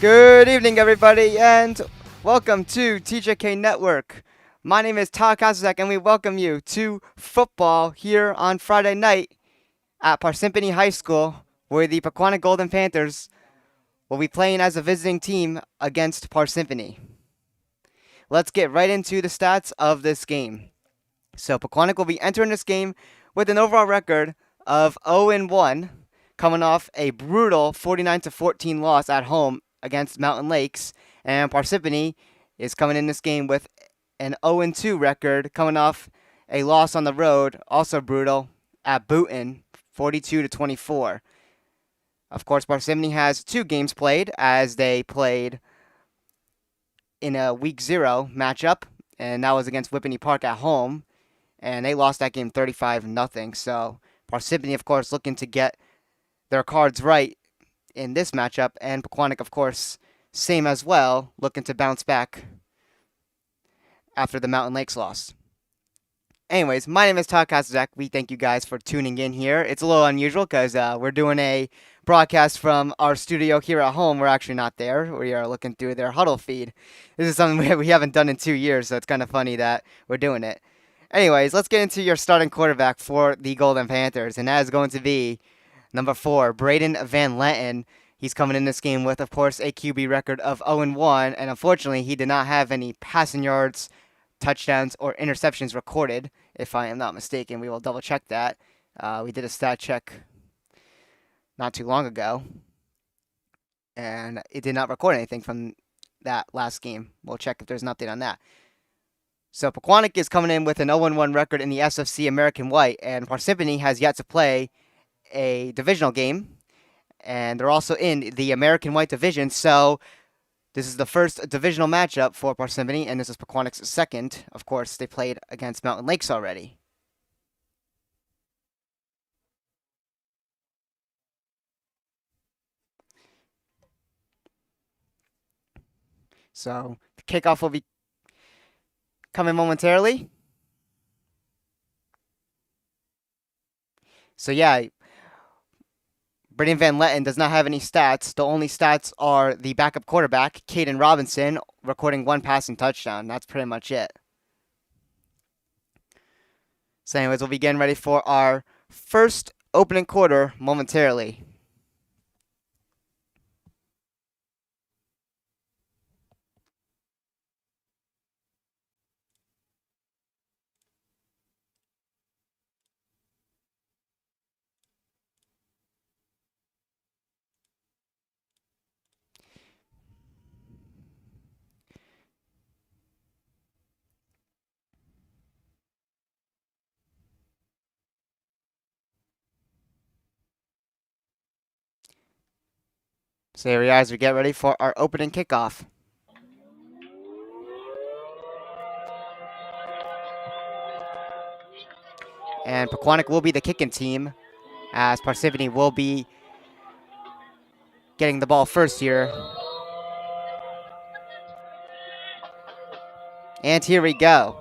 Good evening, everybody, and welcome to TJK Network. My name is Todd Kazak, and we welcome you to football here on Friday night at Parsippany High School, where the Pequannock Golden Panthers will be playing as a visiting team against Parsippany. Let's get right into the stats of this game. So Pequannock will be entering this game with an overall record of 0-1, coming off a brutal 49-14 loss at home against Mountain Lakes, and Parsippany is coming in this game with an 0-2 record, coming off a loss on the road, also brutal, at Boonton, 42-24. Of course, Parsippany has 2 games played, as they played in a Week 0 matchup, and that was against Whippany Park at home, and they lost that game 35-0. So Parsippany, of course, looking to get their cards right in this matchup, and Pequannock, of course, same as well, looking to bounce back after the Mountain Lakes loss. Anyways, my name is Todd Kazak. We thank you guys for tuning in here. It's a little unusual because we're doing a broadcast from our studio here at home. We're actually not there. We are looking through their huddle feed. This is something we haven't done in 2 years, so it's kind of funny that we're doing it. Anyways, let's get into your starting quarterback for the Golden Panthers, and that is going to be number 4, Braden Van Lenten. He's coming in this game with, of course, a QB record of 0-1, and unfortunately, he did not have any passing yards, touchdowns, or interceptions recorded, if I am not mistaken. We will double check that. We did a stat check not too long ago, and it did not record anything from that last game. We'll check if there's an update on that. So Pequannock is coming in with an 0-1 record in the SFC American White, and Parsippany has yet to play a divisional game, and they're also in the American White division, so this is the first divisional matchup for Parsippany, and this is Pequannock's second. Of course, they played against Mountain Lakes already. So the kickoff will be coming momentarily. So yeah, Braden Van Lenten does not have any stats. The only stats are the backup quarterback, Caden Robinson, recording 1 passing touchdown. That's pretty much it. So anyways, we'll be getting ready for our first opening quarter momentarily. So here we are as we get ready for our opening kickoff. And Pequannock will be the kicking team, as Parsippany will be getting the ball first here. And here we go.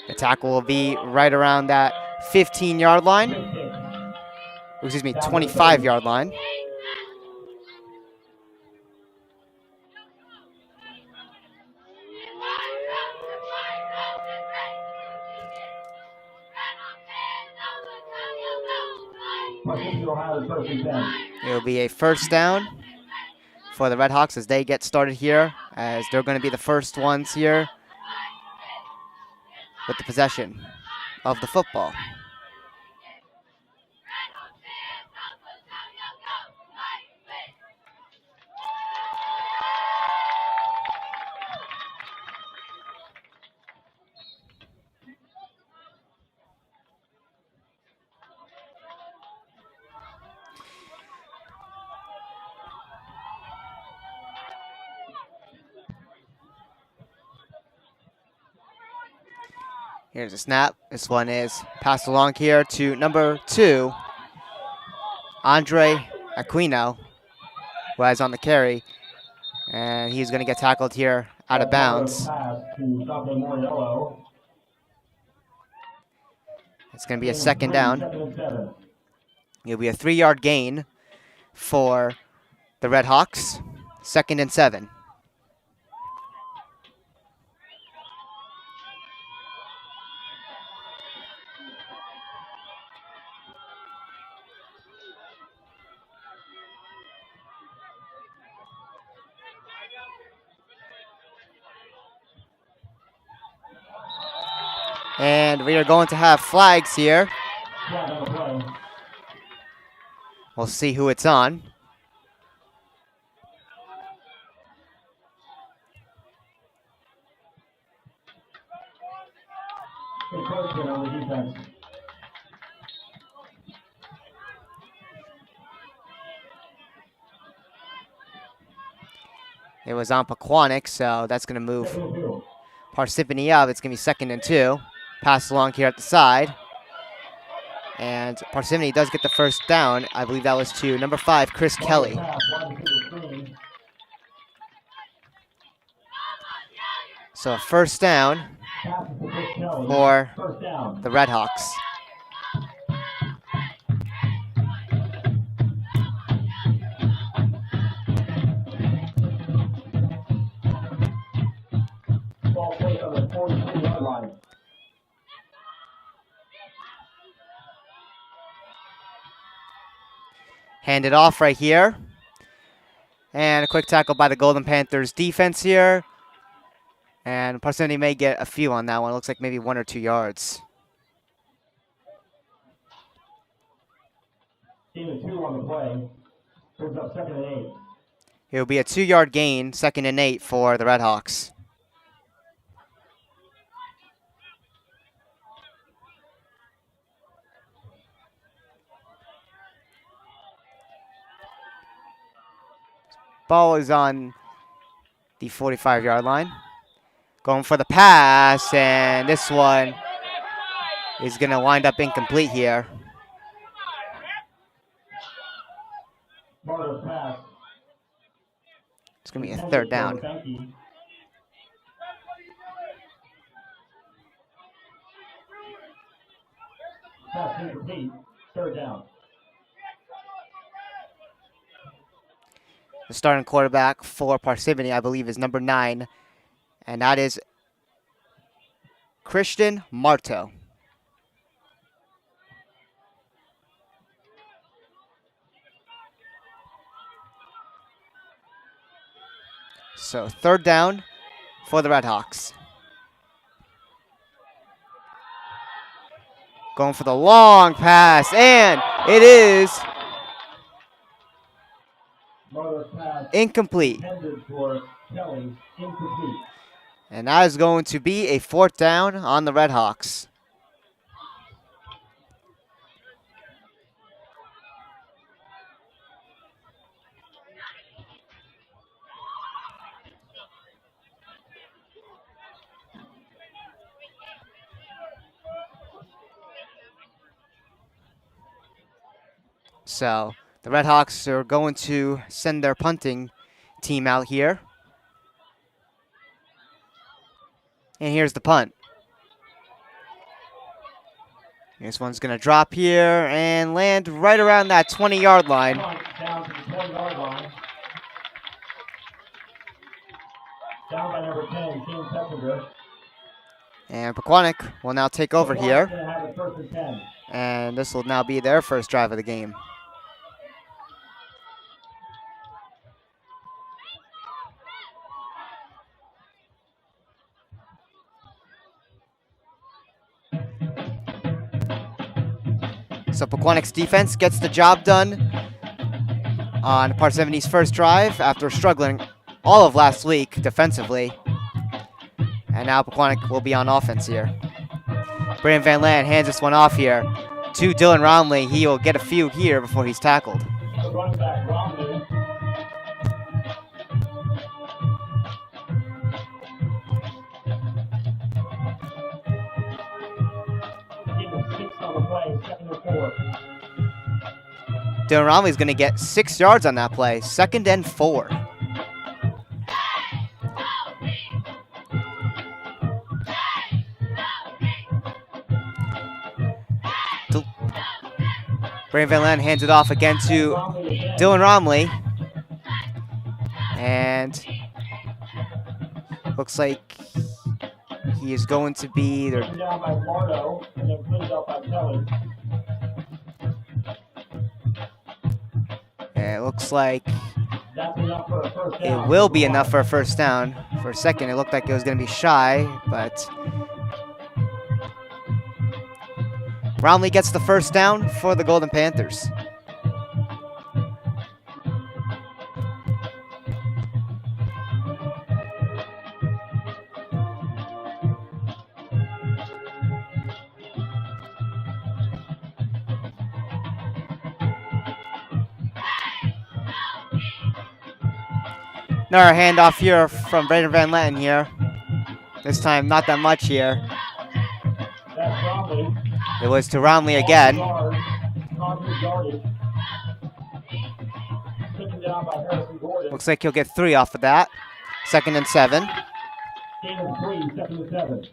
The tackle will be right around that 15-yard line. Excuse me, 25-yard line. It will be a first down for the Redhawks as they get started here, as they're going to be the first ones here with the possession of the football. Here's a snap. This one is passed along here to number 2, Andre Aquino, who has on the carry. And he's going to get tackled here out of bounds. It's going to be a second down. It'll be a 3-yard gain for the Red Hawks. 2nd and 7. And we are going to have flags here. We'll see who it's on. It was on Pequannock, so that's going to move Parsippany up. It's going to be 2nd and 2. Pass along here at the side. And Parsippany does get the first down. I believe that was to number 5, Chris Kelly. So a first down for the Red Hawks. Handed off right here. And a quick tackle by the Golden Panthers defense here. And Parsippany may get a few on that one. It looks like maybe 1 or 2 yards. Team of 2 on the play. Brings up 2nd and 8. It'll be a 2-yard gain, 2nd and 8 for the Red Hawks. Ball is on the 45-yard line. Going for the pass, and this one is going to wind up incomplete here. It's going to be a 3rd down. Pass incomplete. 3rd down. The starting quarterback for Parsippany, I believe, is number 9, and that is Christian Marto. So 3rd down for the Red Hawks. Going for the long pass, and it is incomplete. And that is going to be a 4th down on the Red Hawks. So the Red Hawks are going to send their punting team out here. And here's the punt. This one's going to drop here and land right around that 20-yard line. Down to the 20-yard line. Down by number 10, King Pepper. And Pequannock will now take over here. Have it 1st and 10. And this will now be their first drive of the game. So Pequannock's defense gets the job done on Parsippany's first drive after struggling all of last week defensively. And now Pequannock will be on offense here. Brandon Van Land hands this one off here to Dylan Romley. He will get a few here before he's tackled. Running back Romley. Dylan Romley's going to get 6 yards on that play. 2nd and 4. Brandon Van Len hands it off again to Dylan Romley. And looks like he is going to be either. Down by Mardo, and then cleaned up by Kelly. And it looks like That's enough for a first down. it will be enough for a first down. For a second, it looked like it was going to be shy, but Romley gets the first down for the Golden Panthers. Another handoff here from Brandon Van Letten here. This time, not that much here. That's Romley. It was to Romley again. Taken down by Harrison Gordon. Looks like he'll get 3 off of that. 2nd and 7. Gain of 3, 2nd and 7.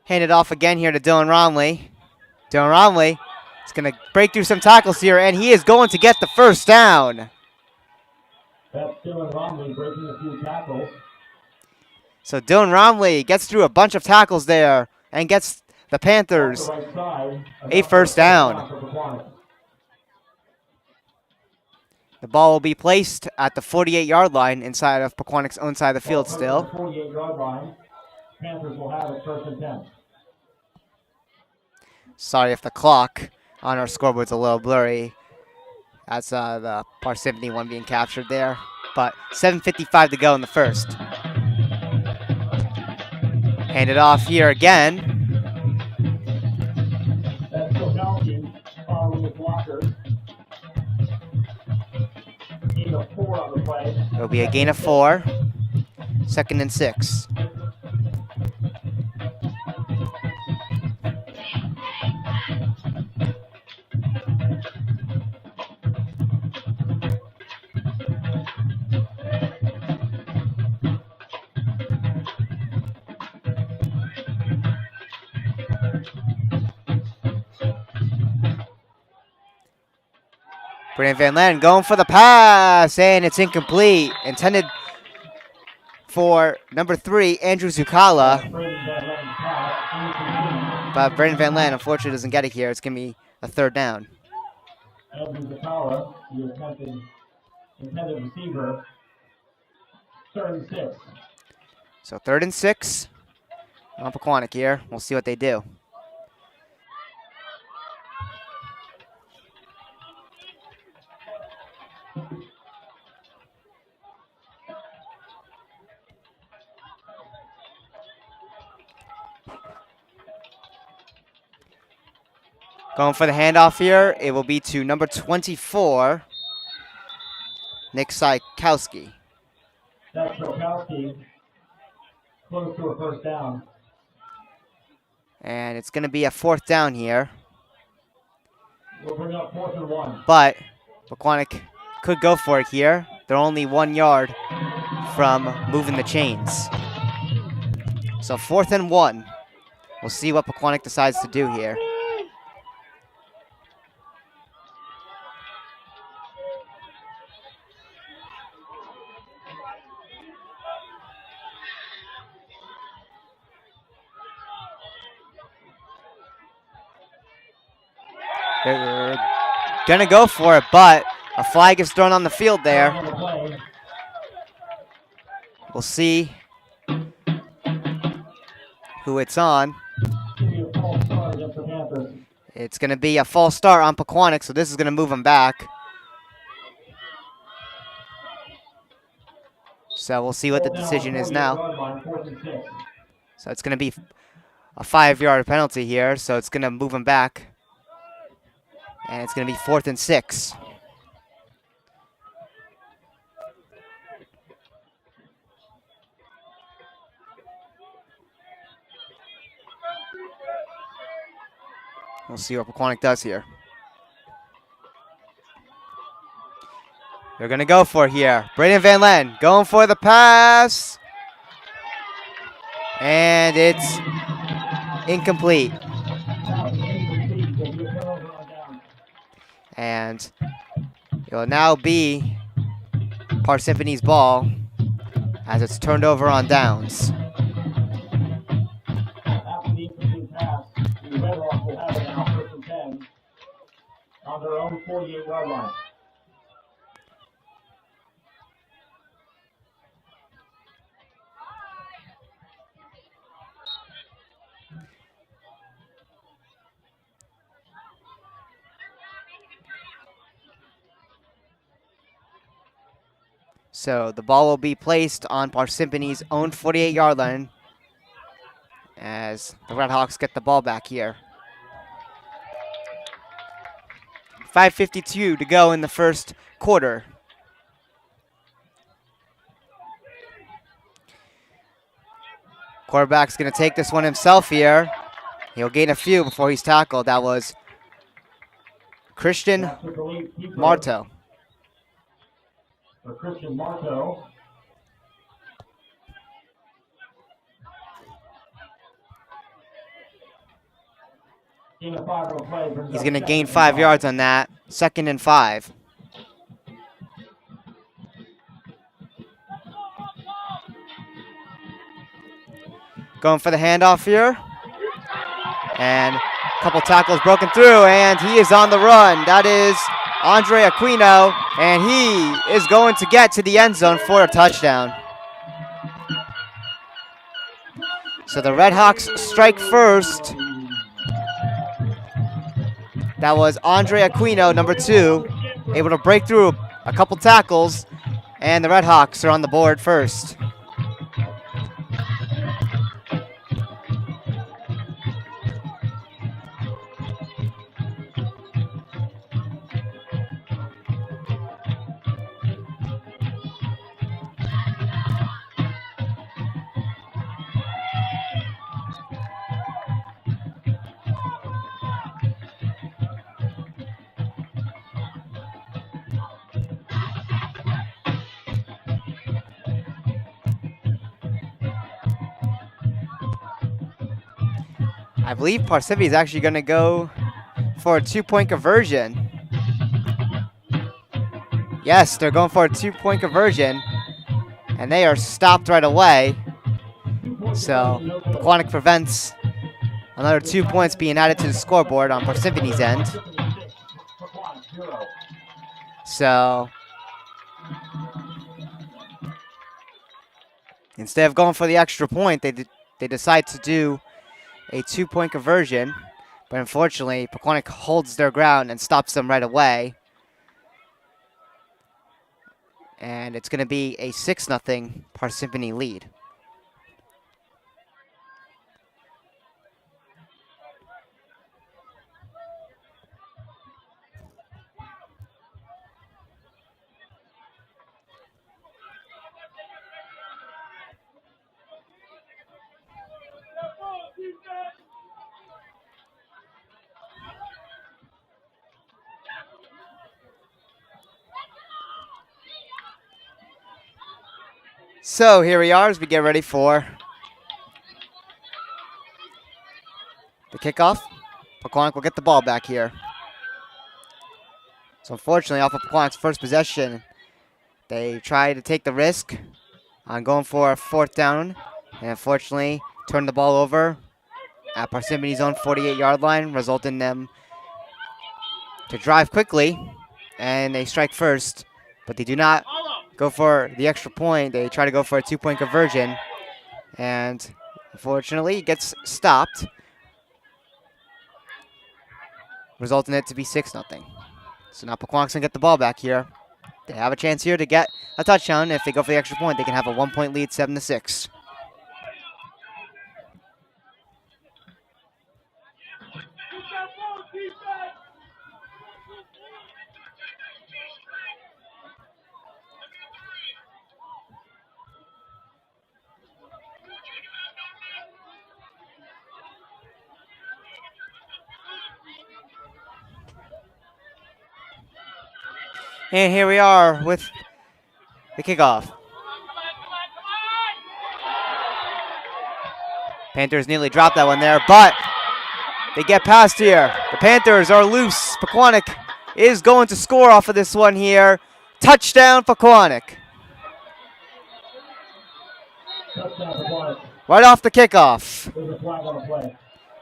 Hand it off again here to Dylan Romley. Dylan Romley is going to break through some tackles here, and he is going to get the first down. That's Dylan Romley breaking a few tackles. So Dylan Romley gets through a bunch of tackles there and gets the Panthers Right side, a first down. The ball will be placed at the 48-yard line inside of Pequannock's own side of the field still. 48-yard line. Panthers will have it 1st and 10. Sorry if the clock on our scoreboard's a little blurry. That's the Parsippany one being captured there. But 7:55 to go in the first. Hand it off here again. That's Pequannock following the blocker. Gain of 4 on the play. It'll be a gain of 4. 2nd and 6. Brandon Van Len going for the pass, and it's incomplete. Intended for number 3, Andrew Zucala. But Brandon Van Len unfortunately doesn't get it here. It's going to be a 3rd down. Andrew Zucala, the intended receiver. 3rd and 6. So 3rd and 6 on Pequannock here. We'll see what they do. Going for the handoff here, it will be to number 24, Nick Sykowski. That's Sykowski, close to a first down. And it's going to be a 4th down here. We'll bring up 4th and 1. But Pequannock could go for it here. They're only 1 yard from moving the chains. So 4th and 1. We'll see what Pequannock decides to do here. They're going to go for it, but a flag is thrown on the field there. We'll see who it's on. It's going to be a false start on Pequannock, so this is going to move him back. So we'll see what the decision is now. So it's going to be a 5-yard penalty here, so it's going to move him back. And it's going to be 4th and 6. We'll see what Pequannock does here. They're going to go for it here. Braden Van Len going for the pass. And it's incomplete. And it will now be Parsippany's ball as it's turned over on downs. After the incomplete pass, the Redhawks will have it now, 1st and 10, on their own 48-yard line. So the ball will be placed on Parsippany's own 48-yard line as the Redhawks get the ball back here. 5:52 to go in the first quarter. Quarterback's going to take this one himself here. He'll gain a few before he's tackled. That was Christian Marto. For Christian Marto. He's going to gain 5 yards on that. 2nd and 5. Going for the handoff here. And a couple tackles broken through, and he is on the run. That is Andre Aquino, and he is going to get to the end zone for a touchdown. So the Redhawks strike first. That was Andre Aquino, number 2, able to break through a couple tackles, and the Redhawks are on the board first. I believe Parsippany is actually going to go for a 2-point conversion. Yes, they're going for a 2-point conversion, and they are stopped right away. So Pequannock prevents another 2 points being added to the scoreboard on Parsippany's end. So instead of going for the extra point, they decide to do a 2-point conversion, but unfortunately, Pequannock holds their ground and stops them right away. And it's going to be a 6-0 Parsippany lead. So here we are as we get ready for the kickoff. Pequannock will get the ball back here. So unfortunately, off of Pequannock's first possession, they try to take the risk on going for a 4th down, and unfortunately turn the ball over at Parsippany's own 48-yard line, resulting in them to drive quickly, and they strike first, but they do not go for the extra point. They try to go for a 2-point conversion, and unfortunately it gets stopped, resulting in it to be 6-0. So now Pequannock's going to get the ball back here. They have a chance here to get a touchdown. If they go for the extra point, they can have a 1-point lead, 7-6. And here we are with the kickoff. Panthers nearly dropped that one there, but they get past here. The Panthers are loose. Pequannock is going to score off of this one here. Touchdown, Pequannock. Right off the kickoff. There's a flag on the play.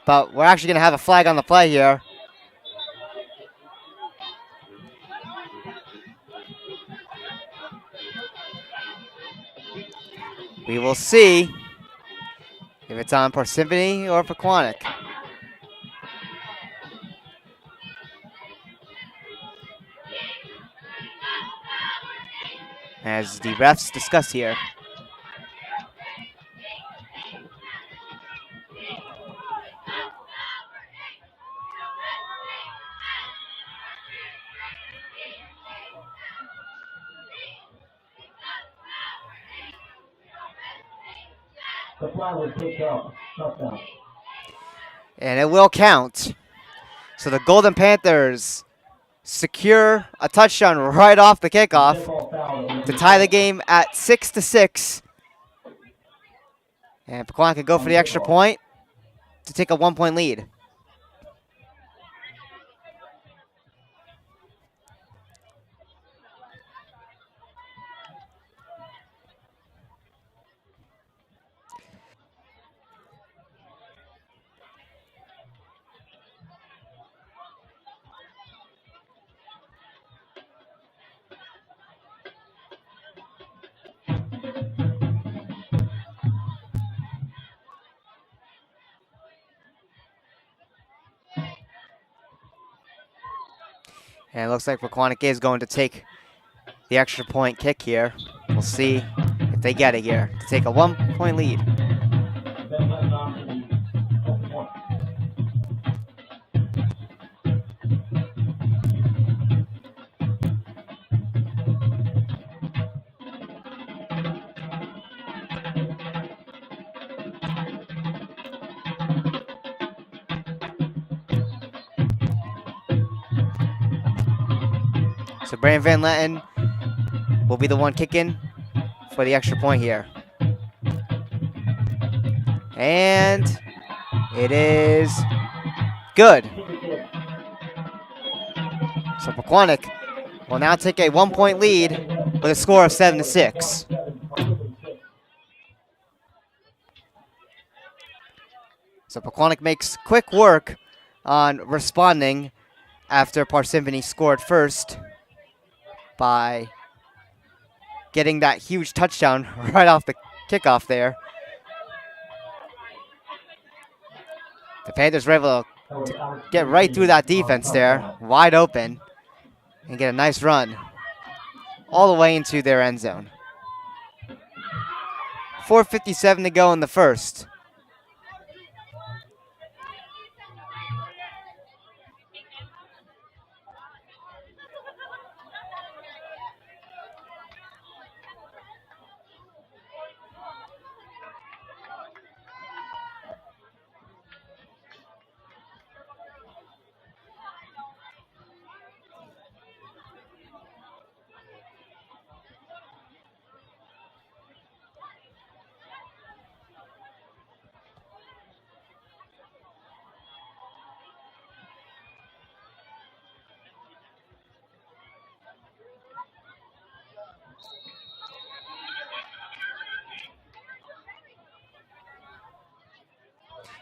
But we're actually going to have a flag on the play here. We will see if it's on Parsippany or Pequannock. As the refs discuss here. The flag was picked up. Touchdown. And it will count. So the Golden Panthers secure a touchdown right off the kickoff to tie the game at 6-6. And Pequannock can go for the extra point to take a 1-point lead. And it looks like Pequannock is going to take the extra point kick here. We'll see if they get it here to take a 1-point lead. So Brandon Van Letten will be the one kicking for the extra point here. And it is good. So Pequannock will now take a 1-point lead with a score of 7-6. So Pequannock makes quick work on responding after Parsippany scored first by getting that huge touchdown right off the kickoff there. The Panthers were able to get right through that defense there, wide open, and get a nice run all the way into their end zone. 4:57 to go in the first.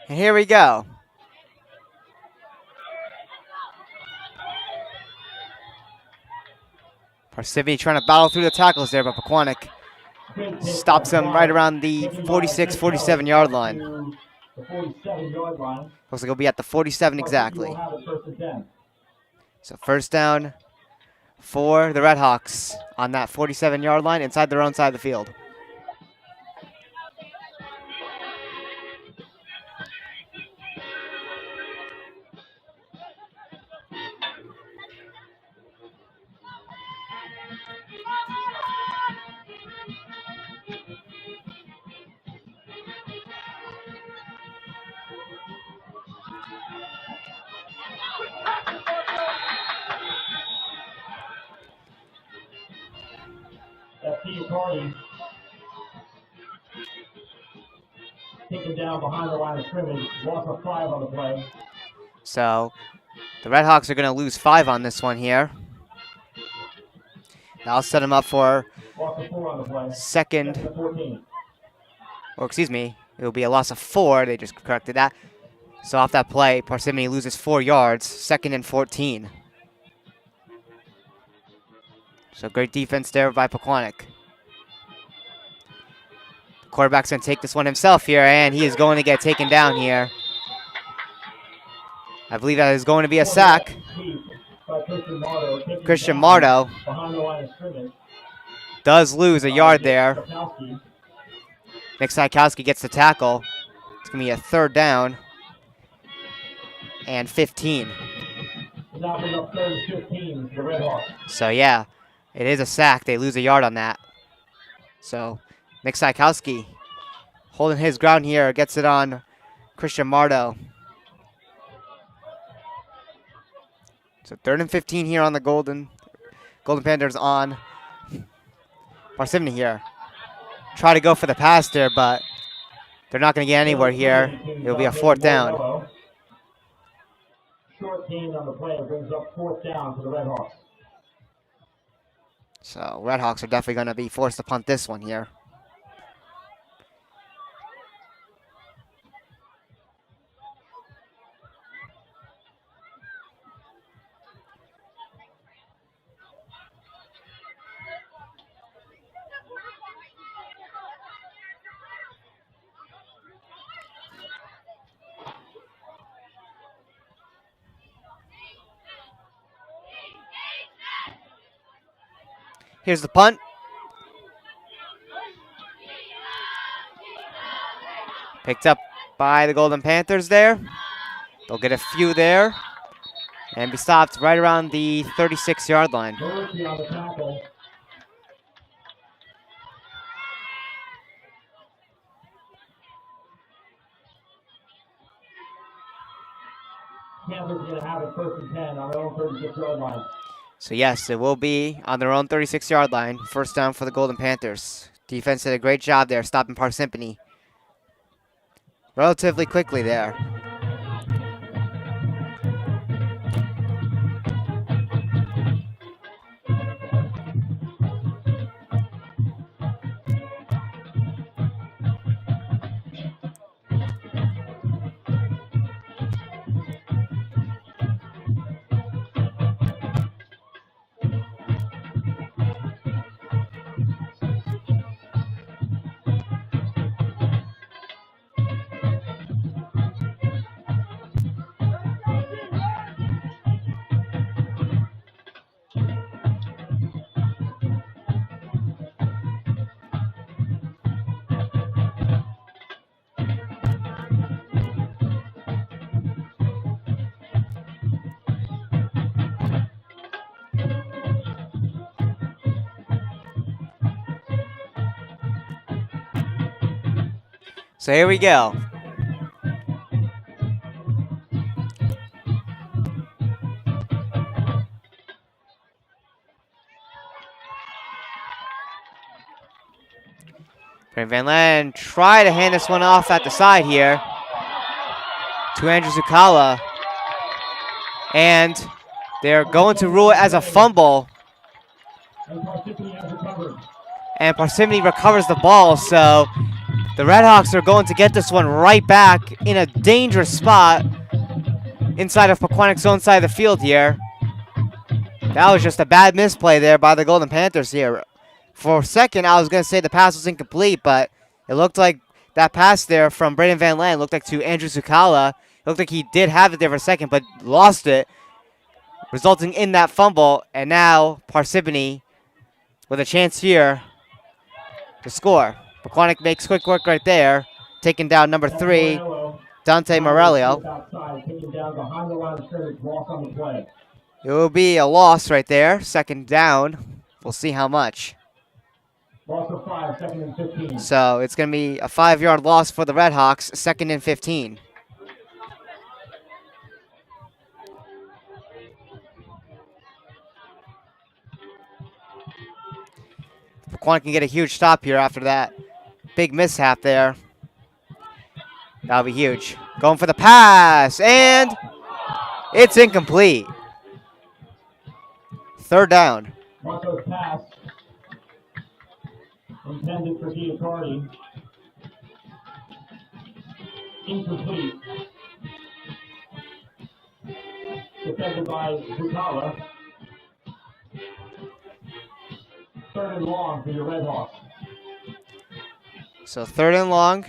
And here we go. Parsippany trying to battle through the tackles there, but Pequannock stops him right around the 46, 47 yard line. Looks like he'll be at the 47 exactly. So first down for the Redhawks on that 47 yard line inside their own side of the field. party. Taken down behind the line of scrimmage. Loss of 5 on the play. So the Redhawks are going to lose 5 on this one here. That'll set them up for Loss of 4 on the play. second, and 14. or excuse me, it will be a loss of 4. They just corrected that. So off that play, Parsippany loses 4 yards, 2nd and 14. So great defense there by Pequannock. Quarterback's going to take this one himself here, and he is going to get taken down here. I believe that is going to be a sack. Christian Marto does lose a yard there. Nick Sykowski gets the tackle. It's going to be a 3rd down and 15. So yeah, it is a sack. They lose a yard on that. So Nick Sykowski holding his ground here, gets it on Christian Marto. So 3rd and 15 here on the Golden Panthers on Parsippany here. Try to go for the pass there, but they're not going to get anywhere here. It'll be a 4th down. Short gain on the play brings up 4th down for the Redhawks. So Redhawks are definitely going to be forced to punt this one here. Here's the punt. Picked up by the Golden Panthers there. They'll get a few there and be stopped right around the 36-yard line. Panthers are going to have it 1st and 10 on their own 36-yard line. So yes, it will be on their own 36-yard line. 1st down for the Golden Panthers. Defense did a great job there, stopping Parsippany relatively quickly there. So here we go. Brent Van Land try to hand this one off at the side here to Andrew Zucala. And they're going to rule it as a fumble. And Parsippany recovers the ball, so the Redhawks are going to get this one right back in a dangerous spot inside of Pequannock's own side of the field here. That was just a bad misplay there by the Golden Panthers here. For a second, I was going to say the pass was incomplete, but it looked like that pass there from Braden Van Land looked like to Andrew Zucala. It looked like he did have it there for a second, but lost it, resulting in that fumble. And now Parsippany with a chance here to score. Pequannock makes quick work right there, taking down number 3, Dante Morello. It will be a loss right there, 2nd down. We'll see how much. Loss of 5, 2nd and 15. So it's going to be a 5-yard loss for the Redhawks, 2nd and 15. Pequannock can get a huge stop here after that big mishap there. That'll be huge. Going for the pass, and it's incomplete. Third down. Marco's pass intended for Giacardi. Incomplete. Defended by Butala. Third and long for your Redhawks. So third and long.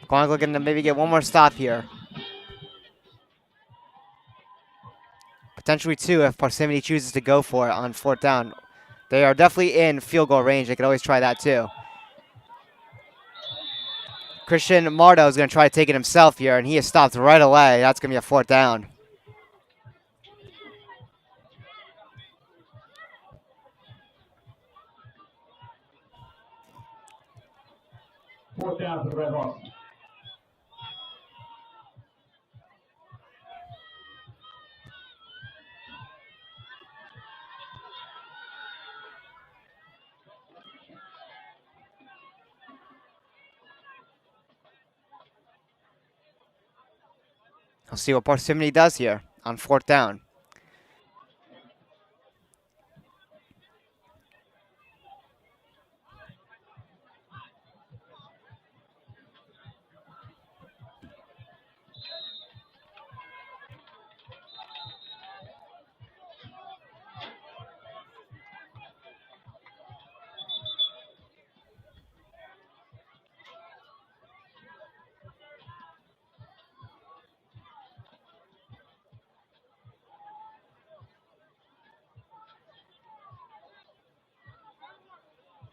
Pequannock looking to maybe get one more stop here. Potentially two if Parsippany chooses to go for it on fourth down. They are definitely in field goal range. They could always try that too. Christian Mardo is going to try to take it himself here, and he is stopped right away. That's going to be a fourth down. Fourth down for the Redhawks. We'll see what Parsippany does here on fourth down.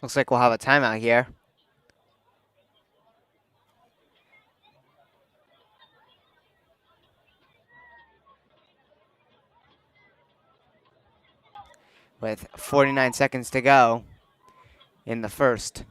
Looks like we'll have a timeout here. With 49 seconds to go in the first.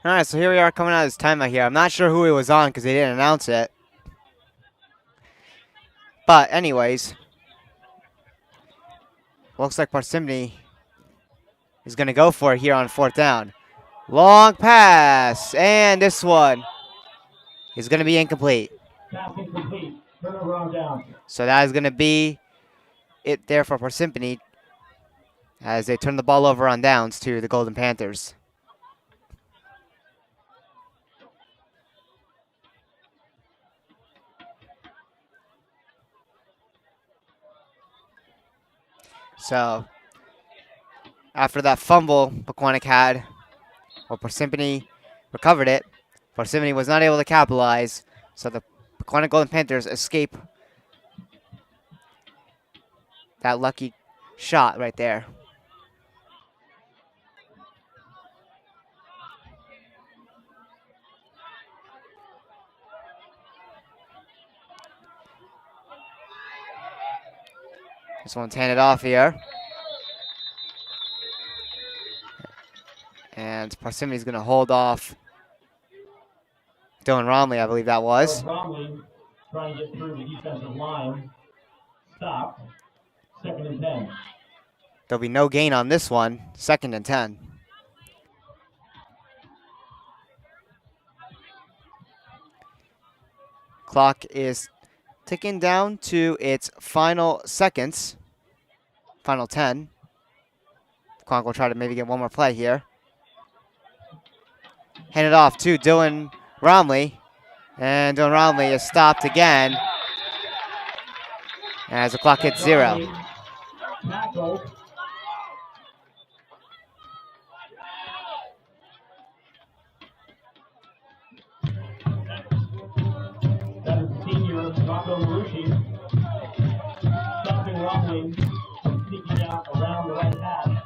All right, so here we are coming out of this timeout here. I'm not sure who it was on because they didn't announce it. But anyways, looks like Parsippany is going to go for it here on fourth down. Long pass, and this one is going to be incomplete. Pass incomplete. Turnover on down. So that is going to be it there for Parsippany as they turn the ball over on downs to the Golden Panthers. So after that fumble Pequannock had, well, Parsippany recovered it. Parsippany was not able to capitalize, so the Pequannock Golden Panthers escape that lucky shot right there. This one's handed off here. And Parsippany's going to hold off Dylan Romley, I believe that was. Romley trying to get through the defensive line. Stop. Second and 10. There'll be no gain on this one. Second and 10. Clock is ticking down to its final seconds. Final 10. Pequannock will try to maybe get one more play here. Handed off to Dylan Romley. And Dylan Romley is stopped again as the clock hits 0. Tackle. Rocco Marucci. Stopping Rumley. Sneaking out around the right hash.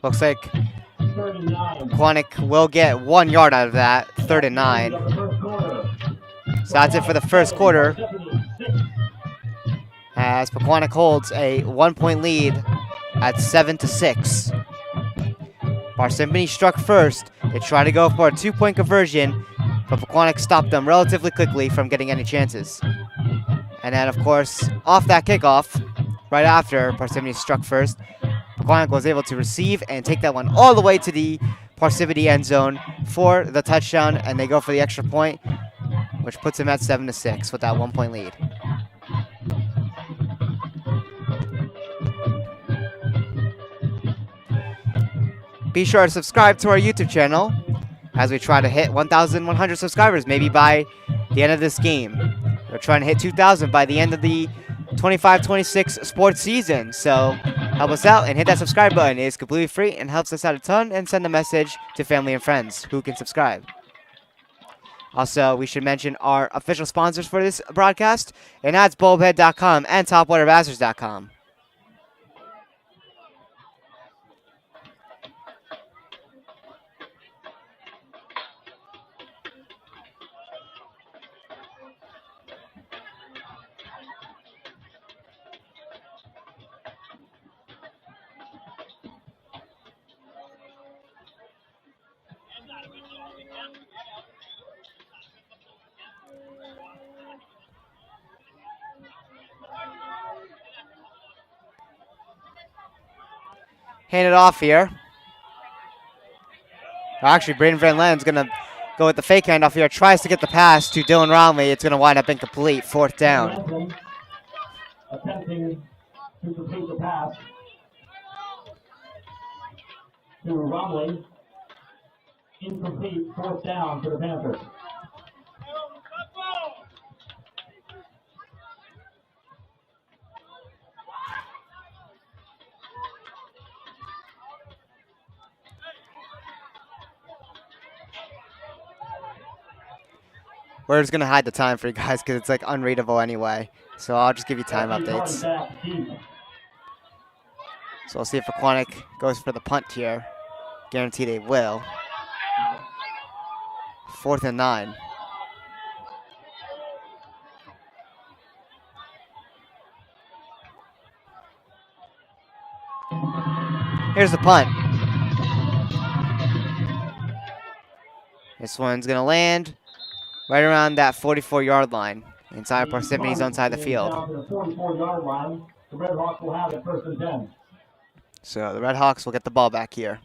Looks like 39. Pequannock will get 1 yard out of that, 3rd and 9. The first quarter. So that's it for the first quarter, Parsippany, 6. as Pequannock holds a 1-point lead at 7-6. Parsippany struck first. They tried to go for a 2-point conversion, but Pequannock stopped them relatively quickly from getting any chances. And then, of course, off that kickoff, right after Parsippany struck first, Pequannock was able to receive and take that one all the way to the Parsippany end zone for the touchdown, and they go for the extra point, which puts them at 7-6 with that 1-point lead. Be sure to subscribe to our YouTube channel as we try to hit 1,100 subscribers, maybe by the end of this game. We're trying to hit 2,000 by the end of the 25-26 sports season. So help us out and hit that subscribe button. It is completely free and helps us out a ton, and send a message to family and friends who can subscribe. Also, we should mention our official sponsors for this broadcast, and that's bulbhead.com and topwaterbastards.com. Hand it off here. Actually, Braden Van Len's going to go with the fake handoff here. Tries to get the pass to Dylan Romley. It's going to wind up incomplete. 4th down. Attempting to complete the pass to Rumley. Incomplete. 4th down for the Panthers. We're just going to hide the time for you guys because it's like unreadable anyway. So I'll just give you time updates. So we'll see if Pequannock goes for the punt here. Guarantee they will. 4th and 9. Here's the punt. This one's going to land right around that 44-yard line, inside Parsippany's own side of the field. Down to the 44-yard line. The Red Hawks will have it 1st and 10. So the Red Hawks will get the ball back here.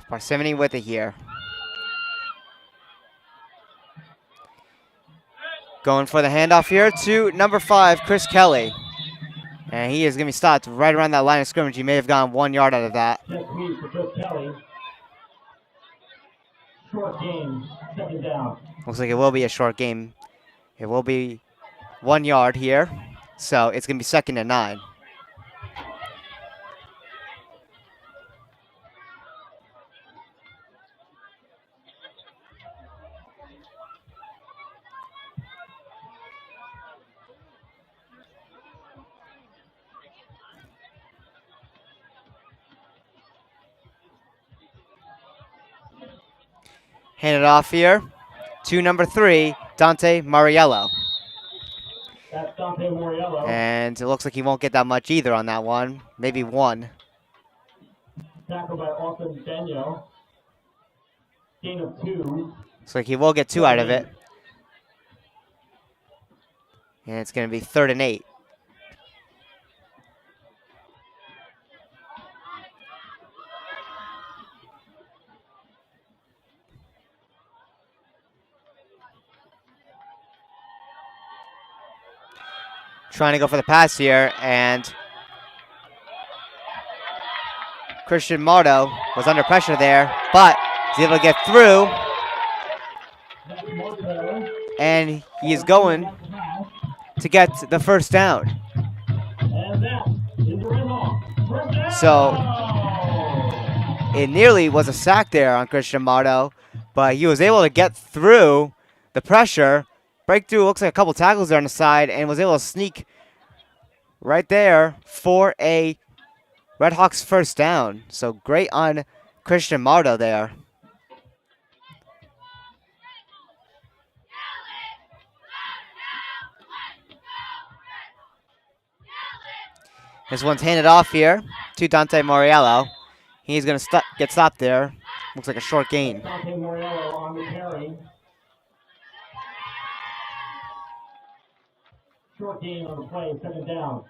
Parsippany with it here. Going for the handoff here to number 5, Chris Kelly. And he is going to be stopped right around that line of scrimmage. He may have gone 1 yard out of that. Check sweep for Chris Kelly. Short game, 2nd down. Looks like it will be a short game. It will be 1 yard here. So it's going to be 2nd and 9. Hand it off here to number 3, Dante Mariello. That's Dante Moriello. And it looks like he won't get that much either on that one. Maybe 1. Tackled by Austin Daniel. Gain of 2. Looks like he will get 2 out of it. And it's going to be 3rd and 8. trying to go for the pass here, and Christian Marto was under pressure there, but he's able to get through, and he is going to get the first down. So it nearly was a sack there on Christian Marto, but he was able to get through the pressure, break through, looks like a couple tackles there on the side, and was able to sneak right there for a Redhawks first down. So great on Christian Marto there. This one's handed off here to Dante Moriello. He's going to get stopped there. Looks like a short gain. Dante Moriello on the carry. Short gain on the play, second down.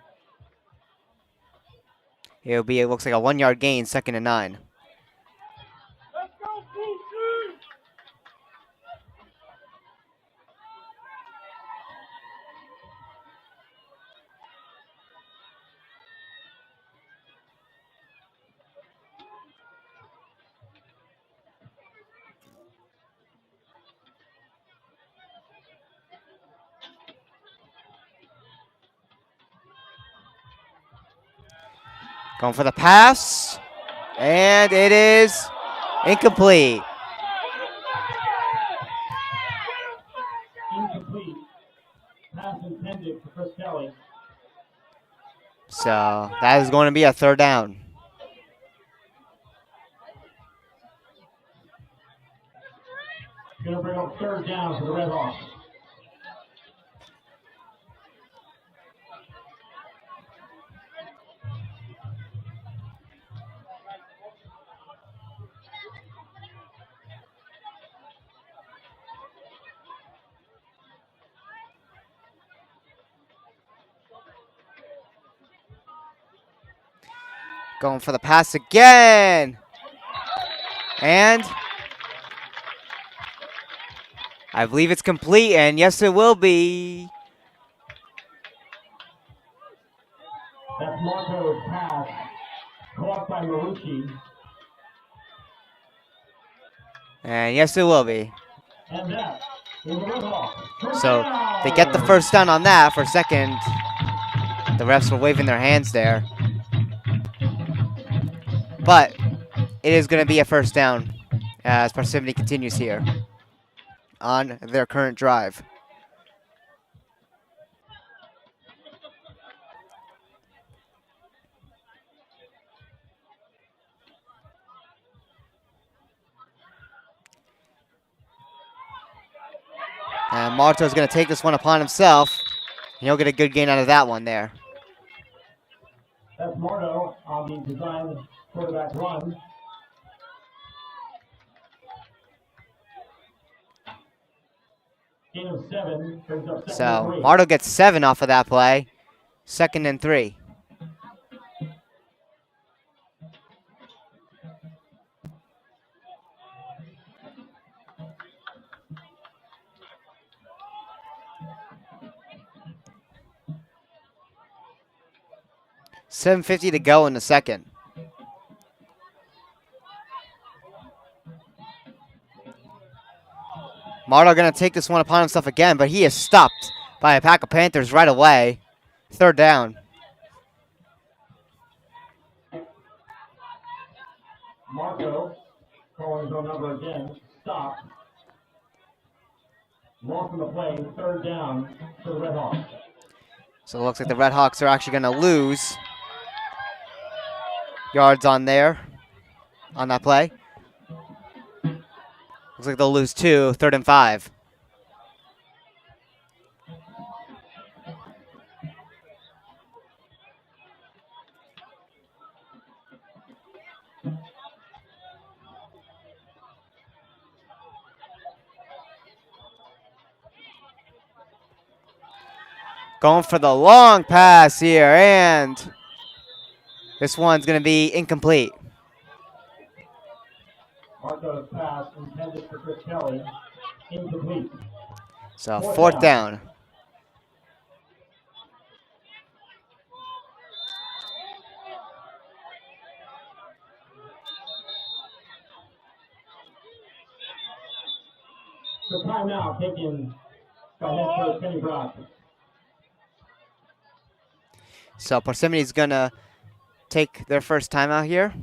It looks like a 1 yard gain, 2nd and 9. Going for the pass, and it is incomplete. Incomplete. Pass intended for Chris Kelly. So that is going to be a 3rd down. Going to bring up 3rd down for the Redhawks. Going for the pass again. And I believe it's complete, and yes, it will be. That's Marco's pass. Caught by Marucci. And yes, it will be. And that is the Redhawks. So they get the first down on that for second. The refs were waving their hands there. But it is going to be a first down as Parsippany continues here on their current drive. And Marto is going to take this one upon himself. And he'll get a good gain out of that one there. That's Marto on the design quarterback run. Gain of 7 brings up 2nd So and 3. Marto gets 7 off of that play. 2nd and 3. $7:50 to go in the second. Marto going to take this one upon himself again, but he is stopped by a pack of Panthers right away. 3rd down. Marco calling his own number again. Stop. Loss on the play. 3rd down for the Redhawks. So it looks like the Redhawks are actually going to lose yards on there, on that play. Looks like they'll lose 2, 3rd and 5. Going for the long pass here, and this one's going to be incomplete. Marco's pass intended for Chris Kelly. Incomplete. So 4th down. The timeout taken by head coach Penny Brock. So Parsippany's gonna take their first timeout here.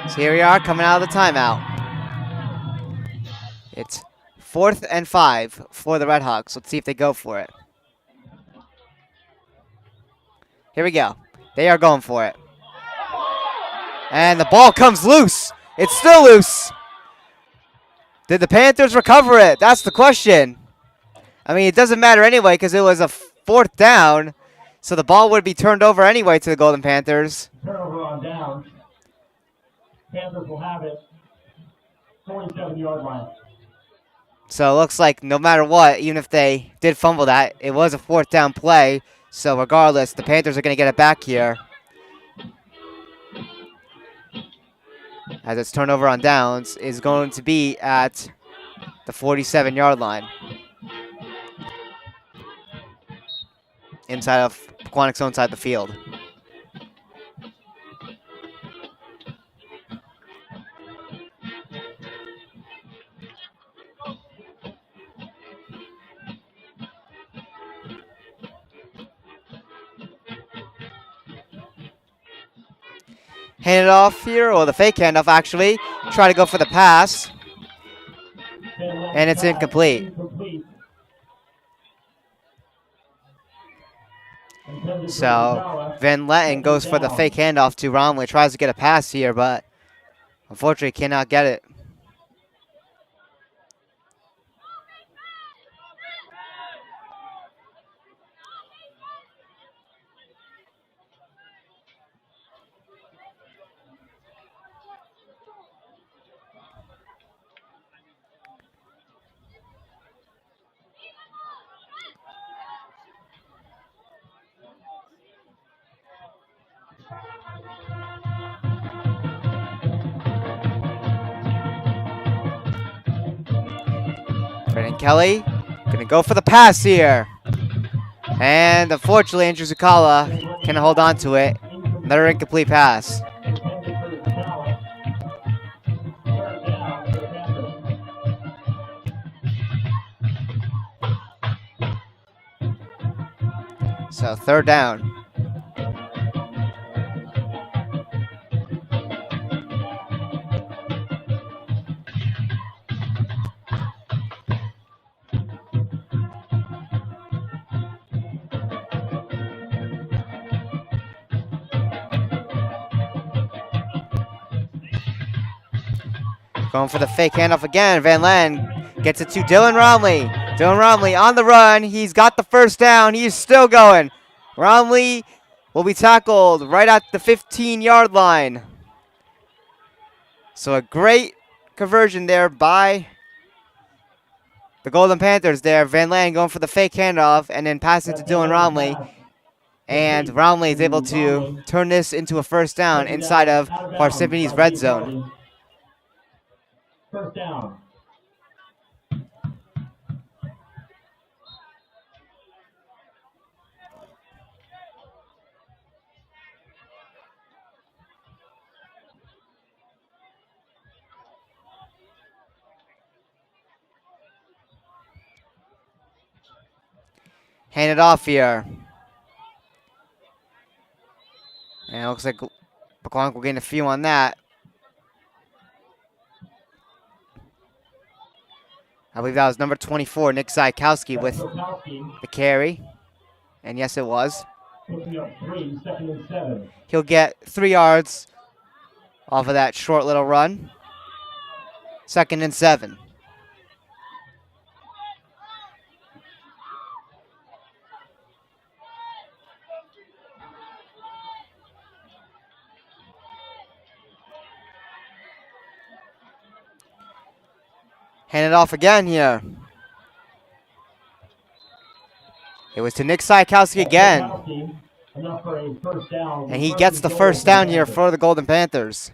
So here we are coming out of the timeout. It's 4th and 5 for the Redhawks. Let's see if they go for it. Here we go. They are going for it. And the ball comes loose. It's still loose. Did the Panthers recover it? That's the question. I mean, it doesn't matter anyway because it was a 4th down. So the ball would be turned over anyway to the Golden Panthers. Turnover on down. Panthers will have it. 47-yard line. So it looks like no matter what, even if they did fumble that, it was a 4th down play. So regardless, the Panthers are going to get it back here. As its turnover on downs is going to be at the 47-yard line. Inside of Pequannock's own side of the field. Hand it off here, or the fake handoff actually. Try to go for the pass. And it's incomplete. So Van Letten goes for the fake handoff to Romley. Tries to get a pass here, but unfortunately cannot get it. Brennan Kelly gonna go for the pass here. And unfortunately, Andrew Zucala can hold on to it. Another incomplete pass. So 3rd down. Going for the fake handoff again. Van Len gets it to Dylan Romley. Dylan Romley on the run. He's got the 1st down. He's still going. Romley will be tackled right at the 15-yard line. So a great conversion there by the Golden Panthers there. Van Len going for the fake handoff and then passing to Dylan Romley. And Romley is able to turn this into a 1st down inside of Parsippany's red zone. 1st down. Hand it off here. And it looks like Pequannock will gain a few on that. I believe that was number 24, Nick Zajkowski, with Zajkowski the carry. And yes, it was. picking up 3, 2nd and 7. He'll get 3 yards off of that short little run. 2nd and 7. Hand it off again here. It was to Nick Zajkowski again. Zajkowski, enough for a first down. And he gets the first down here for the Golden Panthers.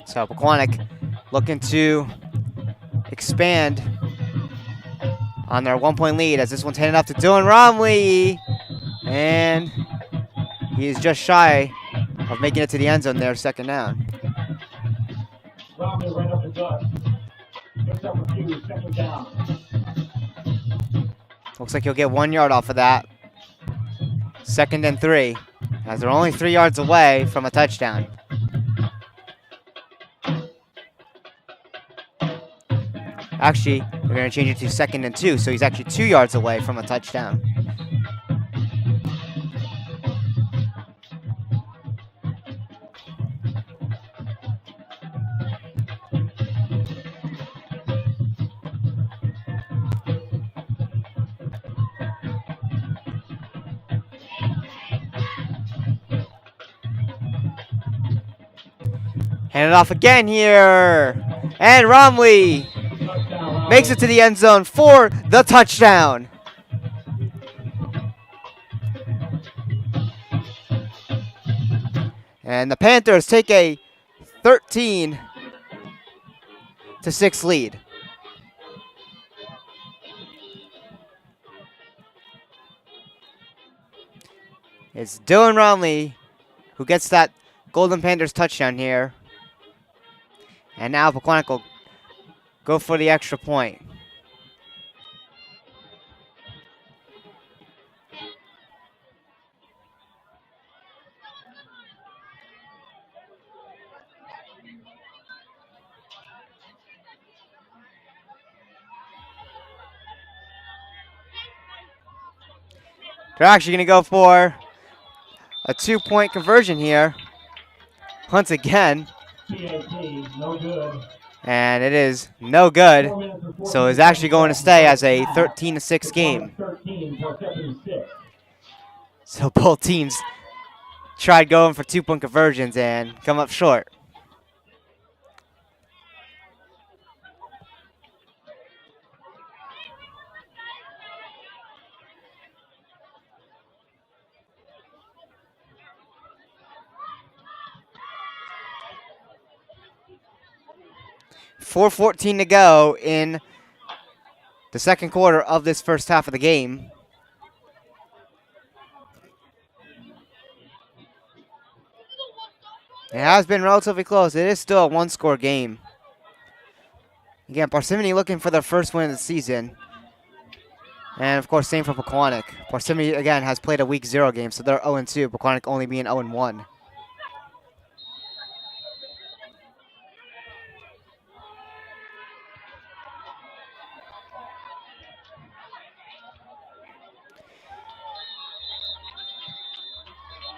So Pequannock looking to expand on their 1-point lead as this one's handed off to Dylan Romley. And he is just shy of making it to the end zone there, 2nd down. Romney right up the gut. Picks up a few, 2nd down. Looks like he'll get 1 yard off of that. 2nd and 3, as they're only 3 yards away from a touchdown. Actually, they're going to change it to 2nd and 2, so he's actually 2 yards away from a touchdown. Hand it off again here. And Romley makes it to the end zone for the touchdown. And the Panthers take a 13-6 lead. It's Dylan Romley who gets that Golden Panthers touchdown here. And now Pequannock will go for the extra point. They're actually going to go for a 2-point conversion here. Once again. TJK, no good. And it is no good. So it's actually going to stay as a 13-6 game. 13 for 2nd. So both teams tried going for 2-point conversions and come up short. .4:14 to go in the 2nd quarter of this first half of the game. It has been relatively close. It is still a 1-score game. Again, Parsippany looking for their first win of the season. And, of course, same for Pequannock. Parsippany, again, has played a week 0 game, so they're 0-2. Pequannock only being 0-1.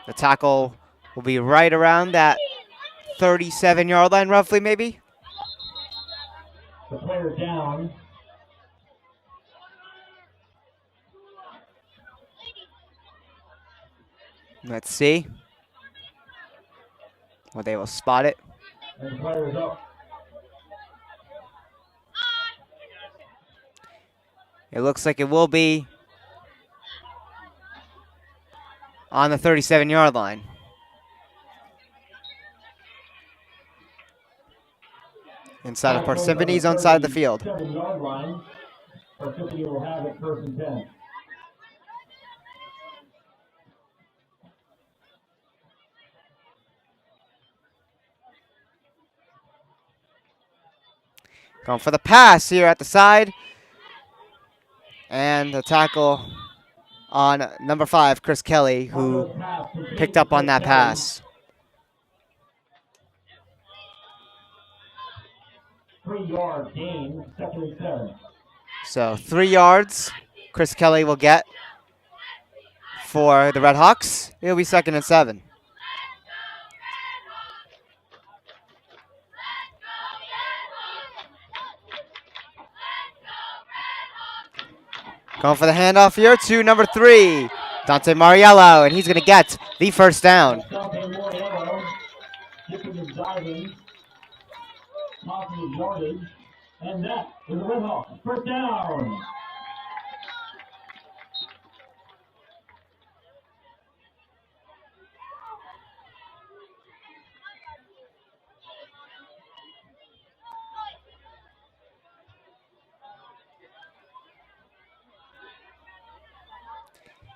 The tackle will be right around that 37-yard line, roughly, maybe. The player down. Let's see. Well, they will spot it. And the player is up. It looks like it will be on the 37-yard line. Inside of Parsippany's own side of the field. 7-yard line. Parsippany will have it 1st and 10. Going for the pass here at the side. And the tackle on number 5, Chris Kelly, who Marco's pass picked complete to up on Chris that Kelly. pass. 3-yard gain, 2nd and 7. So 3 yards Chris Kelly will get for the Red Hawks. It'll be 2nd and 7. Going for the handoff here to number 3, Dante Mariello, and he's going to get the first down. Dante Moriello, dipping and diving, positive yardage, and that is the Red Hawks. First down.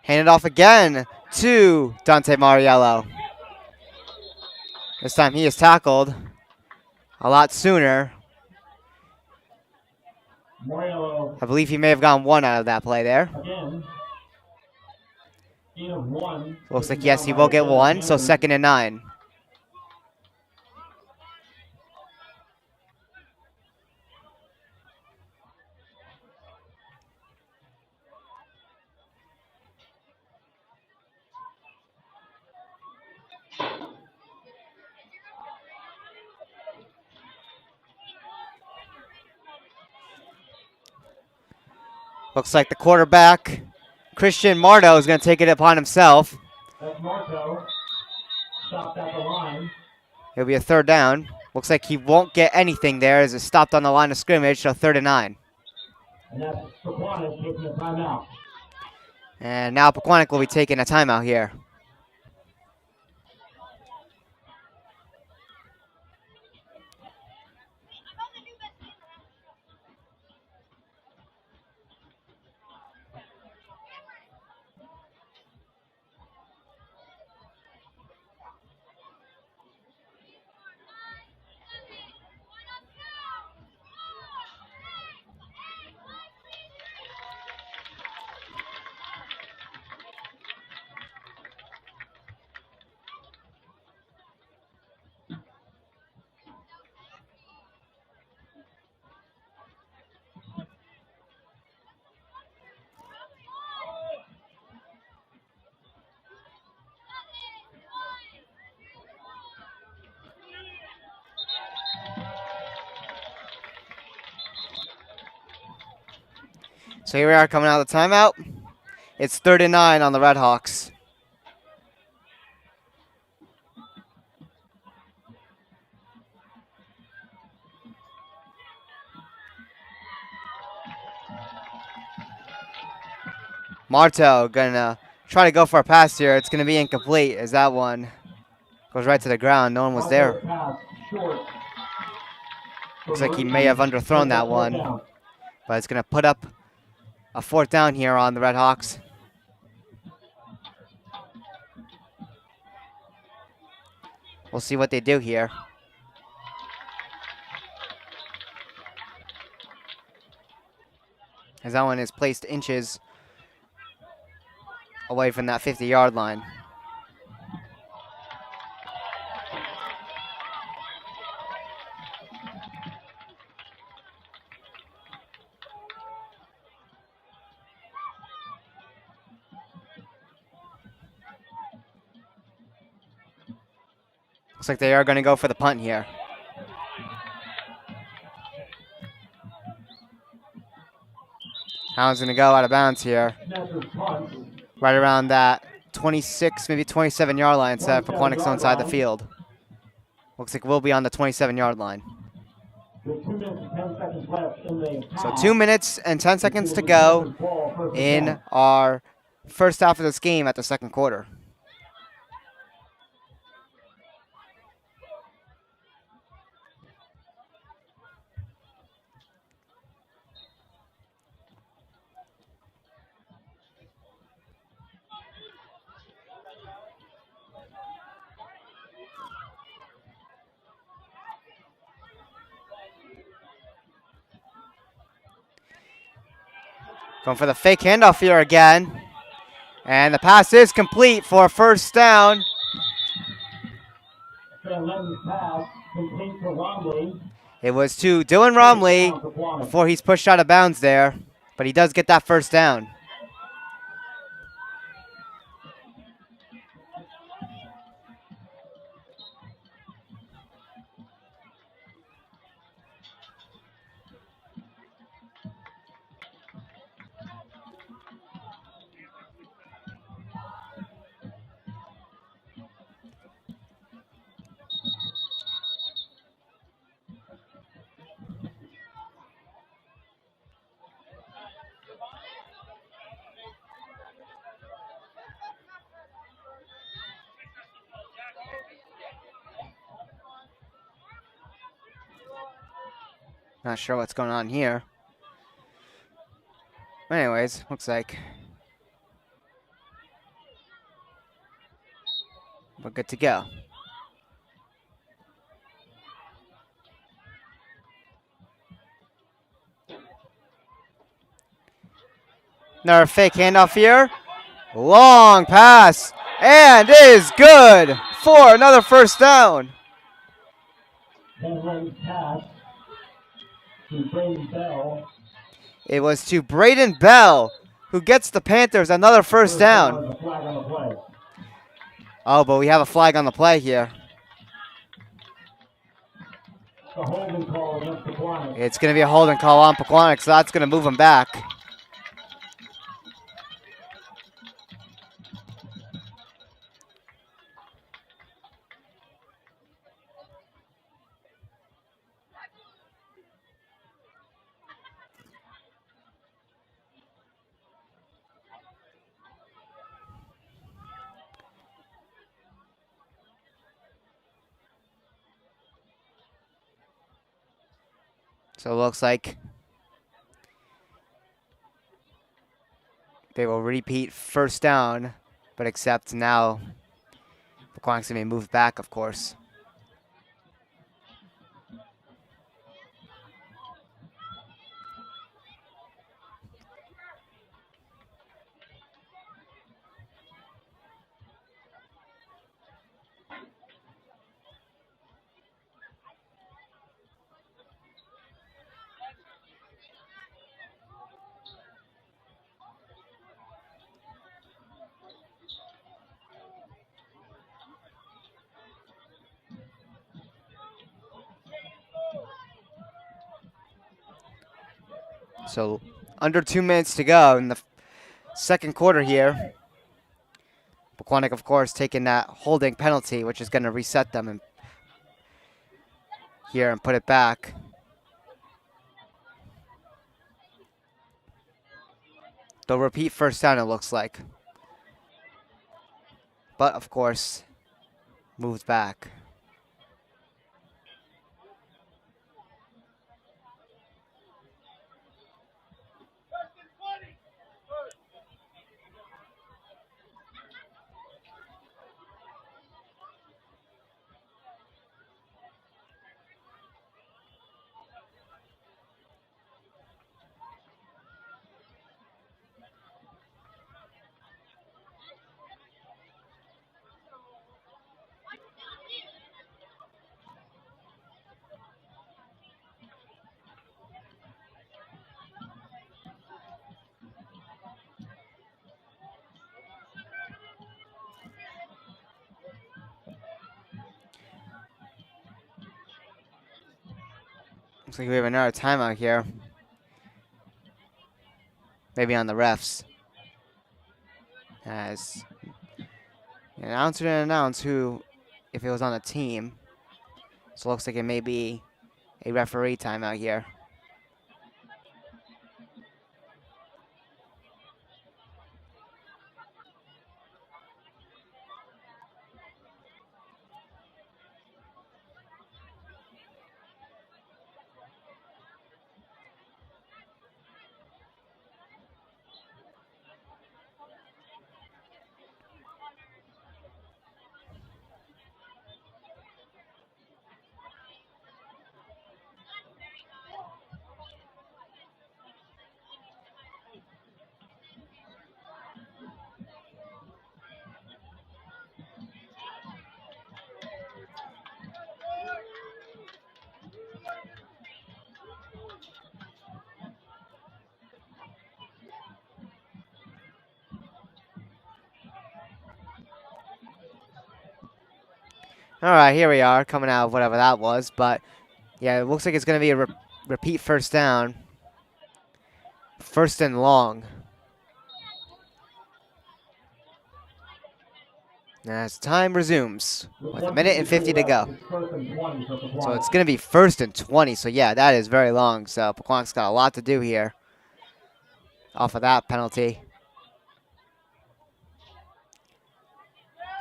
Hand it off again to Dante Mariello. This time he is tackled a lot sooner. Moriello I believe he may have gotten 1 out of that play there. again. Gain of 1. Looks like, yes, he will get 1, so 2nd and 9. Looks like the quarterback, Christian Marto, is going to take it upon himself. That's Marco. Stopped at the line. It'll be a 3rd down. Looks like he won't get anything there as it stopped on the line of scrimmage, so 3rd and 9. And that's Pequannock taking a timeout. And now Pequannock will be taking a timeout here. So here we are coming out of the timeout. It's 3rd and 9 on the Red Hawks. Marto gonna try to go for a pass here. It's gonna be incomplete as that one goes right to the ground. No one was there. Pass short. Looks like he may have underthrown that one, but it's gonna put up a 4th down here on the Red Hawks. We'll see what they do here. As that one is placed inches away from that 50-yard line. Looks like they are going to go for the punt here. Hound's going to go out of bounds here. Right around that 26, maybe 27-yard line, so Pequannock's inside the field. Looks like we'll be on the 27-yard line. So 2 minutes and 10 seconds to go in our first half of this game at the second quarter. Going for the fake handoff here again. And the pass is complete for a first down. Len's pass complete to Romley. It was to Dylan First Romley down, Pequannock. before he's pushed out of bounds there. But he does get that first down. Not sure what's going on here. Anyways, looks like we're good to go. Another fake handoff here. Long pass. And is good for another first down. Len's pass to Brady Bell. It was to Braden Bell, who gets the Panthers another first down. There's a flag on the play. Oh, but we have a flag on the play here. The holding call against Pequannock. It's going to be a holding call on Pequannock, so that's going to move him back. So it looks like they will repeat first down, but except now Pequannock's going to be moved back, of course. So under 2 minutes to go in the second quarter here. Pequannock, of course, taking that holding penalty, which is going to reset them and here and put it back. They'll repeat first down, it looks like. But, of course, moved back. Looks like we have another timeout here. Maybe on the refs. As the announcer didn't announce who, if it was on a team. So it looks like it may be a referee timeout here. All right, here we are coming out of whatever that was. But yeah, it looks like it's going to be a repeat first down. First and long. As time resumes with a minute and 50 to go. So it's going to be first and 20. So yeah, that is very long. So Pequannock's got a lot to do here off of that penalty.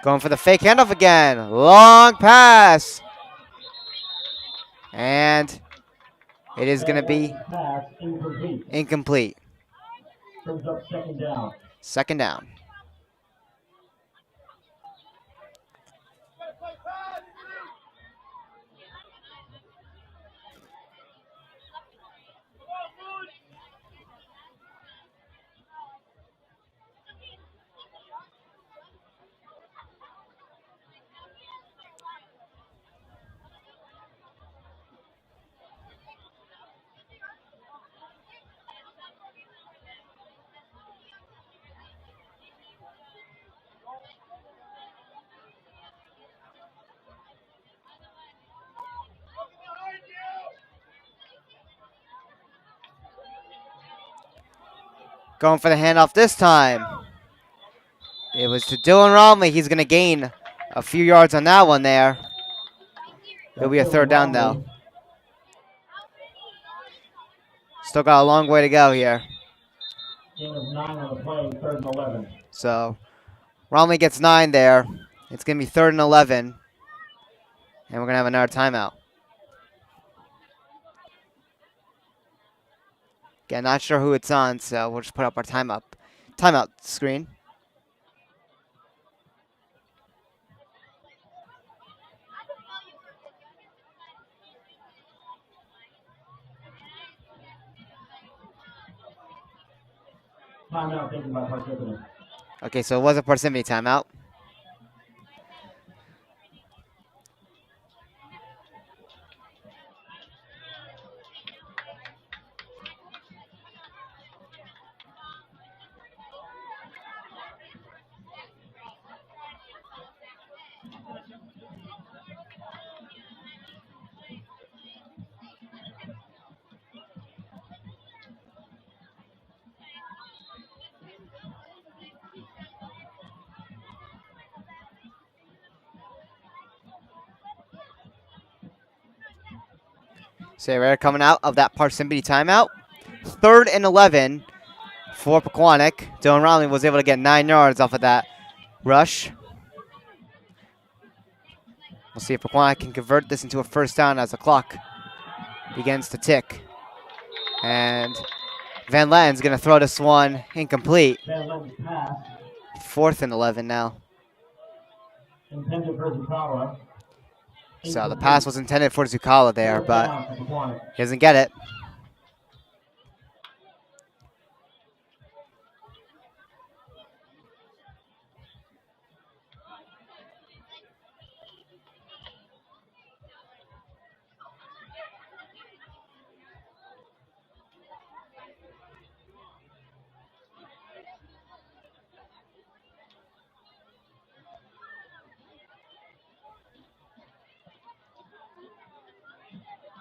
Going for the fake handoff again. Long pass. And it is going to be incomplete. Second down. Going for the handoff this time. It was to Dylan Romley. He's going to gain a few yards on that one there. It'll be a third down, though. Still got a long way to go here. So Romley gets 9 there. It's going to be 3rd and 11. And we're going to have another timeout. Again, not sure who it's on, so we'll just put up our timeout screen. Timeout taken by Parsippany. Okay, so it was a Parsippany timeout. So we're coming out of that Parsippany timeout. 3rd and 11 for Pequannock. Dylan Romley was able to get 9 yards off of that rush. We'll see if Pequannock can convert this into a first down as the clock begins to tick. And Van Letten's going to throw this one incomplete. 4th and 11 now. Intended for Zucala. So the pass was intended for Zucala there, but he doesn't get it.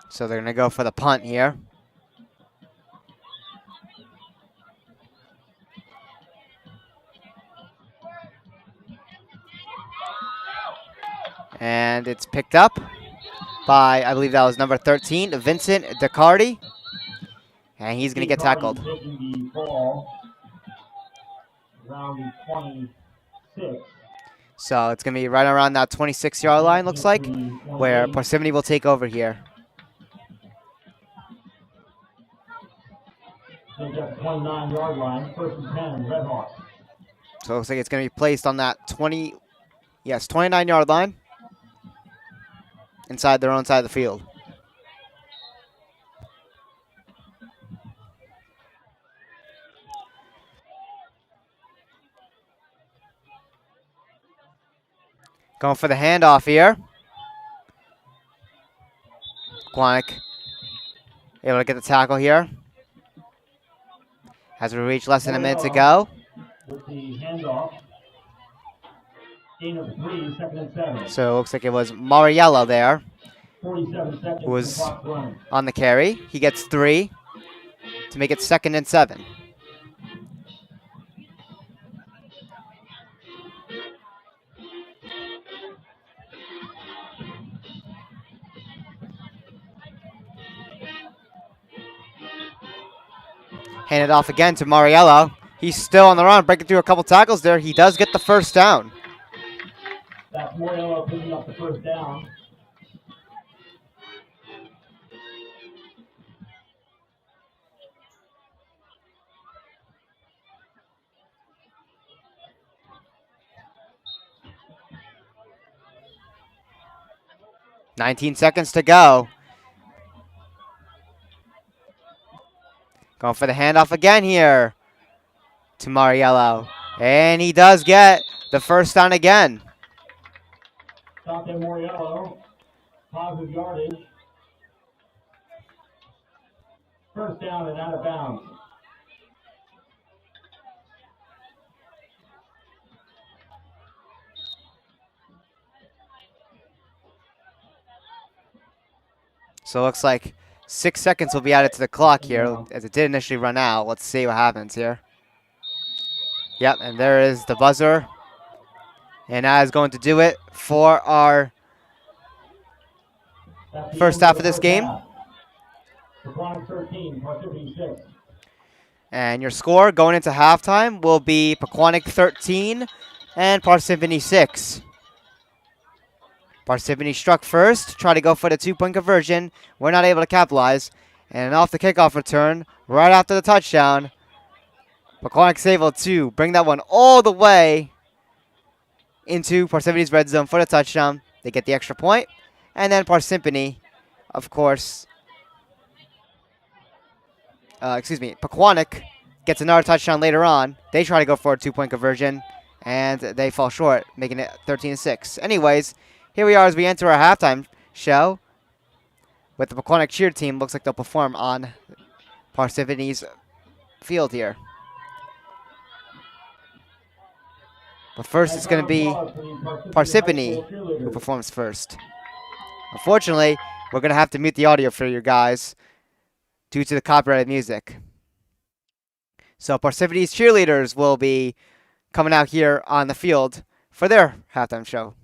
So they're going to go for the punt here. And it's picked up by, I believe that was number 13, Vincent DeCardi. And he's going to get tackled. So it's going to be right around that 26-yard line, looks like, where Parsippany will take over here. They got 29-yard line, 1st and 10, Red Hawks. So it looks like it's going to be placed on that 29-yard line inside their own side of the field. Going for the handoff here. Pequannock able to get the tackle here. As we reach less than a minute to go. With the handoff. Gain of 3, second and 7. So it looks like it was Mariello there 47 seconds. who The was clock's running. on the carry. He gets 3 to make it 2nd and 7. Hand it off again to Mariello. He's still on the run, breaking through a couple tackles there. He does get the first down. That's Moriello picking up the first down. $19 to go. Going for the handoff again here to Mariello. And he does get the first down again. Dante Moriello, positive yardage. First down and out of bounds. So it looks like 6 seconds will be added to the clock here, as it did initially run out. Let's see what happens here. Yep, and there is the buzzer. And that is going to do it for our first half of this game. Pequannock 13, Parsippany 6. And your score going into halftime will be Pequannock 13 and Parsippany 6. Parsippany struck first, tried to go for the 2-point conversion. We're not able to capitalize. And off the kickoff return, right after the touchdown, Pequannock's able to bring that one all the way into Parsippany's red zone for the touchdown. They get the extra point. And then Parsippany, of course, Pequannock gets another touchdown later on. They try to go for a 2-point conversion, and they fall short, making it 13-6. Anyways, here we are as we enter our halftime show with the Pequannock cheer team. Looks like they'll perform on Parsippany's field here. But first, it's going to be Parsippany who performs first. Unfortunately, we're going to have to mute the audio for you guys due to the copyrighted music. So Parsippany's cheerleaders will be coming out here on the field for their halftime show.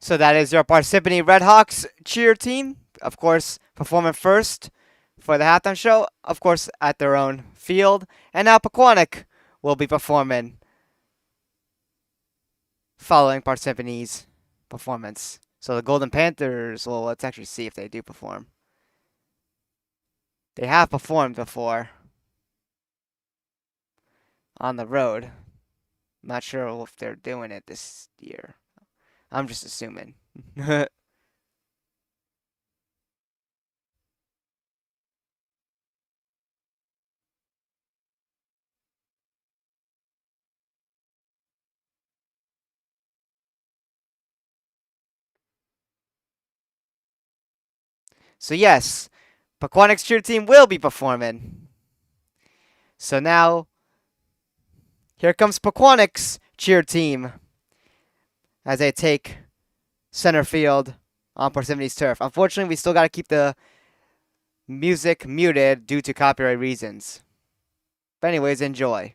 So that is your Parsippany Redhawks cheer team, of course, performing first for the halftime show, of course, at their own field. And now Pequannock will be performing following Parsippany's performance. So the Golden Panthers, well, let's actually see if they do perform. They have performed before on the road. Not sure if they're doing it this year. I'm just assuming. So yes, Pequannock's cheer team will be performing. So now, here comes Pequannock's cheer team as they take center field on Parsippany's turf. Unfortunately, we still got to keep the music muted due to copyright reasons. But anyways, enjoy.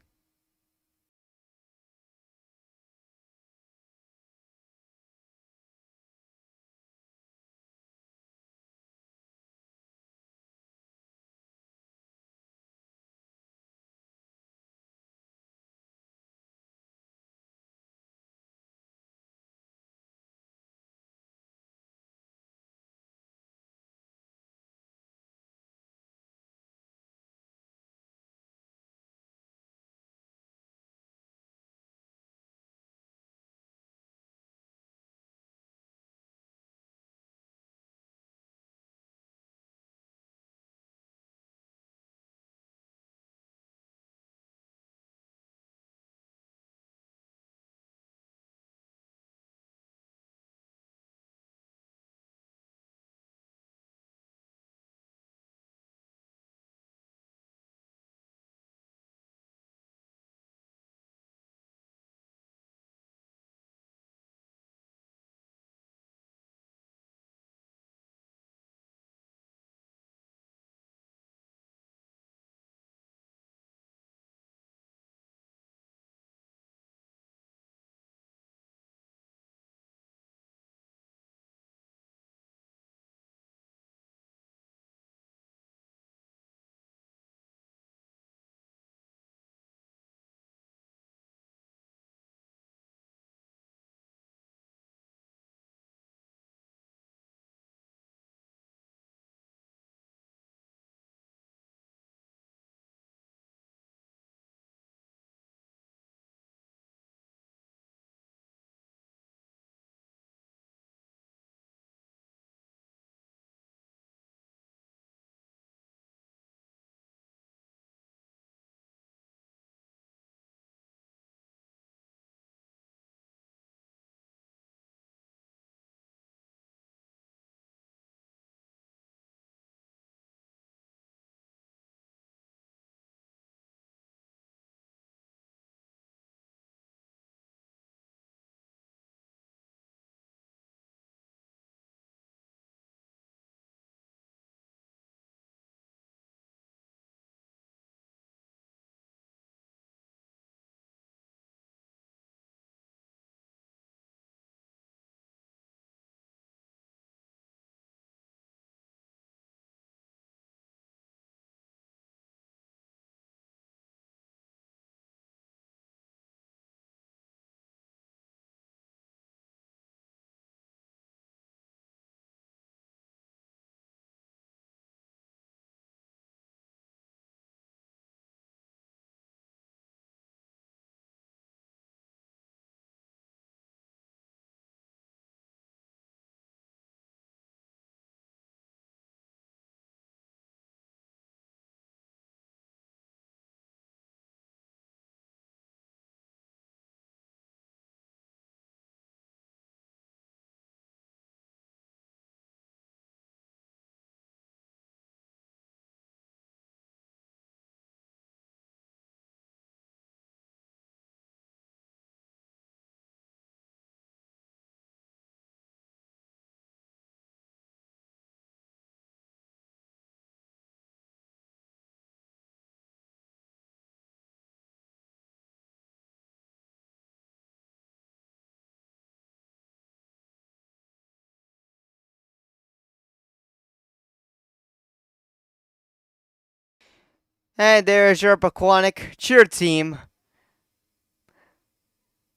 And there's your Pequannock cheer team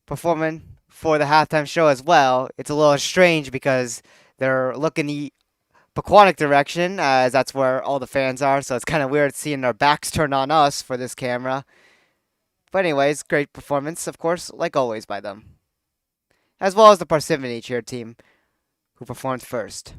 performing for the halftime show as well. It's a little strange because they're looking the Pequannock direction, as that's where all the fans are, so it's kind of weird seeing their backs turned on us for this camera. But anyways, great performance, of course, like always by them. As well as the Parsippany cheer team, who performed first.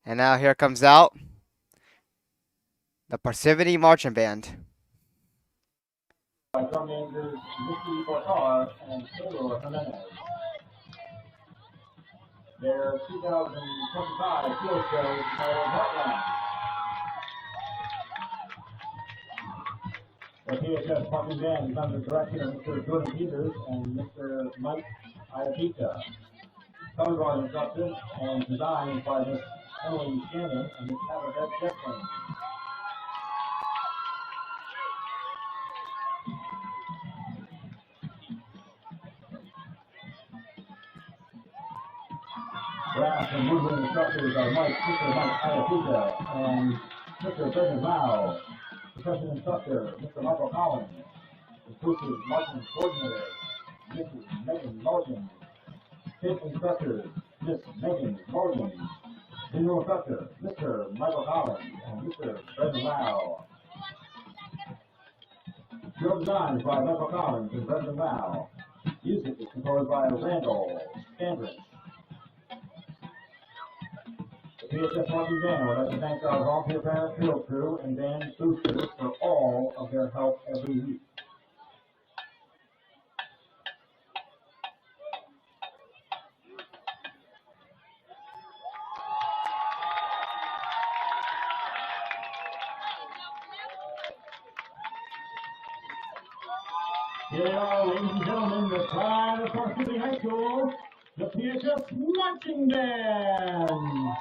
And now here comes out the Parsippany Marching Band. By drum majors Mickey Bartar and Taylor Jimenez. Their 2025 field show is titled Heartland. The PHS Marching Band is under the direction of Mr. Jordan Peters and Mr. Mike Iapita. Color guard instructed and designed by Miss Emily Shannon and Miss Abigail Jetson. Brass and woodwind instructors are Mr. Mike Iapita and Mr. Brendan Lau. Percussion instructor, Mr. Michael Collins. Inclusive marching coordinator, Mrs. Megan Morgan. Fifth instructors, Miss Megan Morgan. General instructor, Mr. Michael Collins and Mr. Brendan Lau. Drill designs by Michael Collins and Brendan Lau. Music is composed by Randall Standridge. The PHS Marching Band would like to thank our volunteer parent field crew and band boosters for all of their help every week. Here they are, ladies and gentlemen, the pride of Parsippany High School, the PHS Marching Band.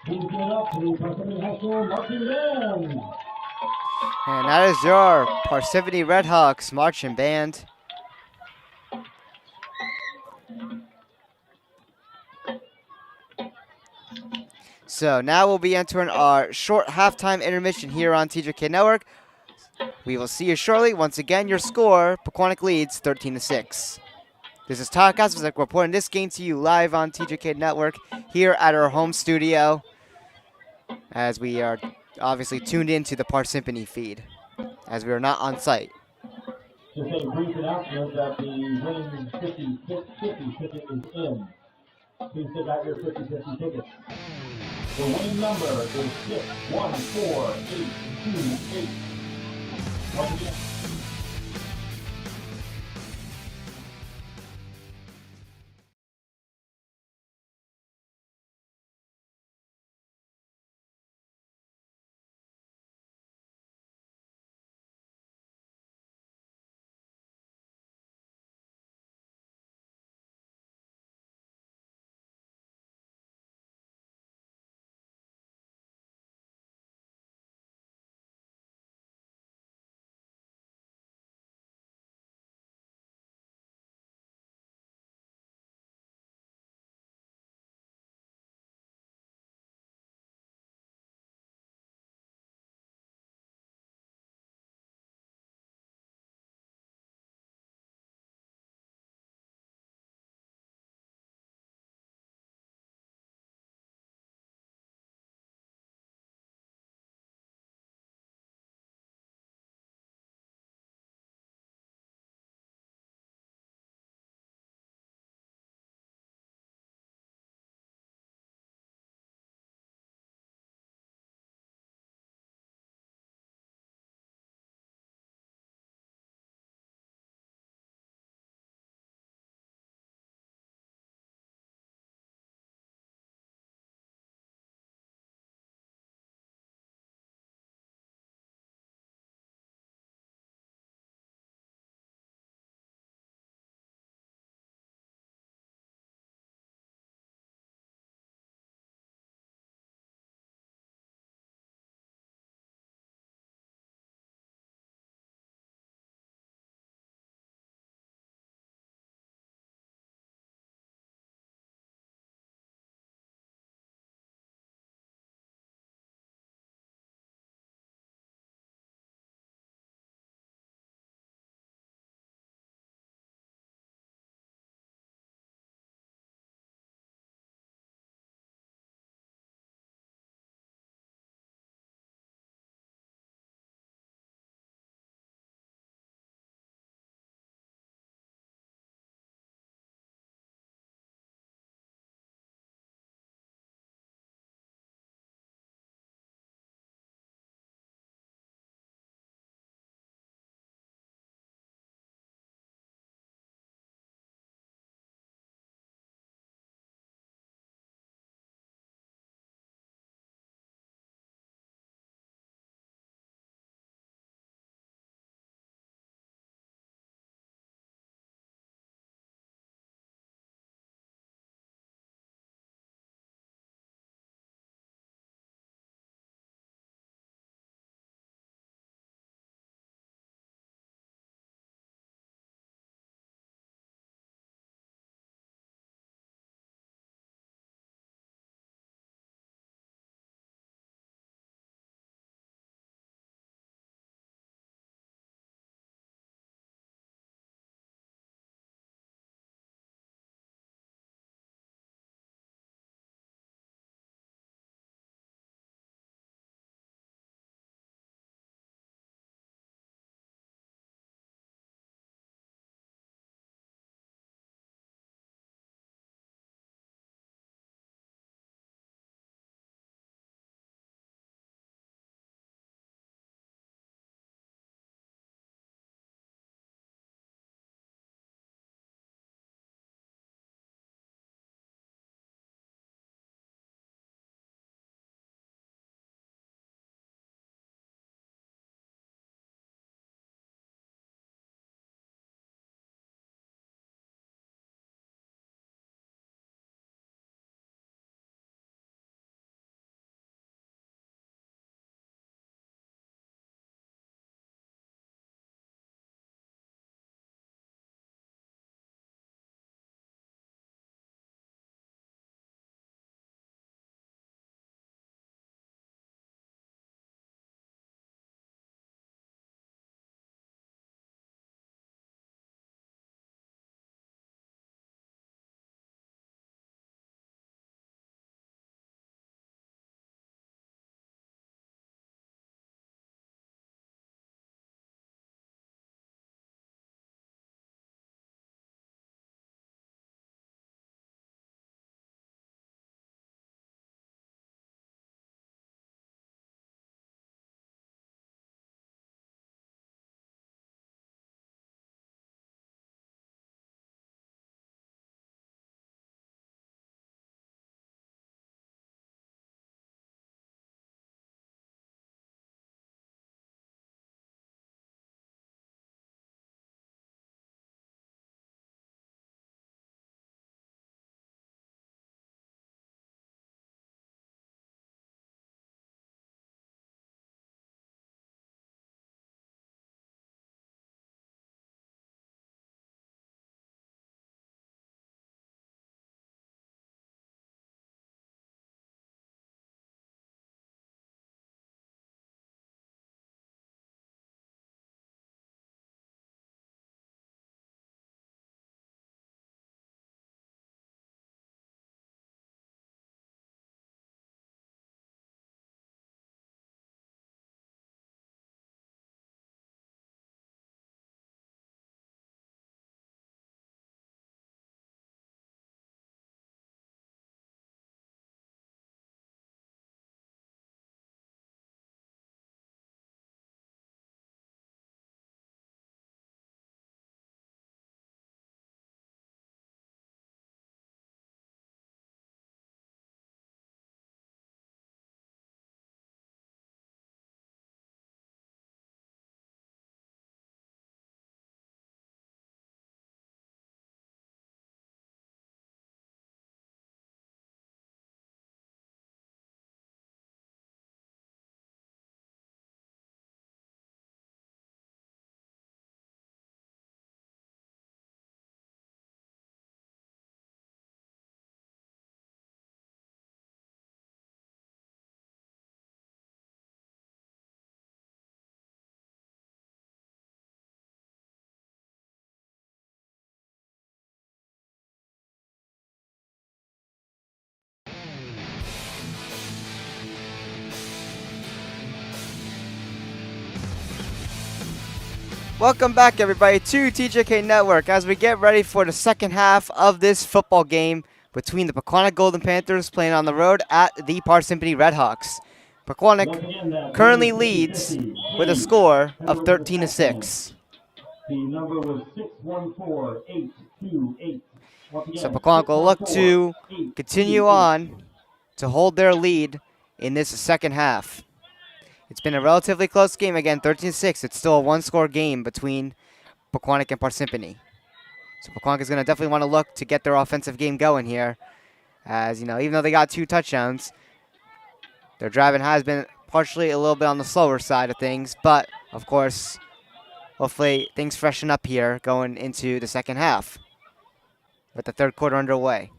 Please give it up to Parsippany High School marching band. And that is your Parsippany Redhawks marching band. So now we'll be entering our short halftime intermission here on TJK Network. We will see you shortly. Once again, your score, Pequannock leads 13-6. This is Todd Kasperek reporting this game to you live on TJK Network here at our home studio, as we are obviously tuned into the Parsippany feed, as we are not on site. Just a brief announcement that the winning 50-50 ticket is in. Please take out your 50-50 tickets. The winning number is 614828. Once again. Welcome back, everybody, to TJK Network as we get ready for the second half of this football game between the Pequannock Golden Panthers playing on the road at the Parsippany Redhawks. Pequannock currently leads with a score of 13-6. The number was 614828. So Pequannock will look to continue on to hold their lead in this second half. It's been a relatively close game again, 13-6. It's still a one-score game between Pequannock and Parsippany. So Pequannock is going to definitely want to look to get their offensive game going here. As, even though they got 2 touchdowns, their driving has been partially a little bit on the slower side of things. But, of course, hopefully things freshen up here going into the second half with the third quarter underway.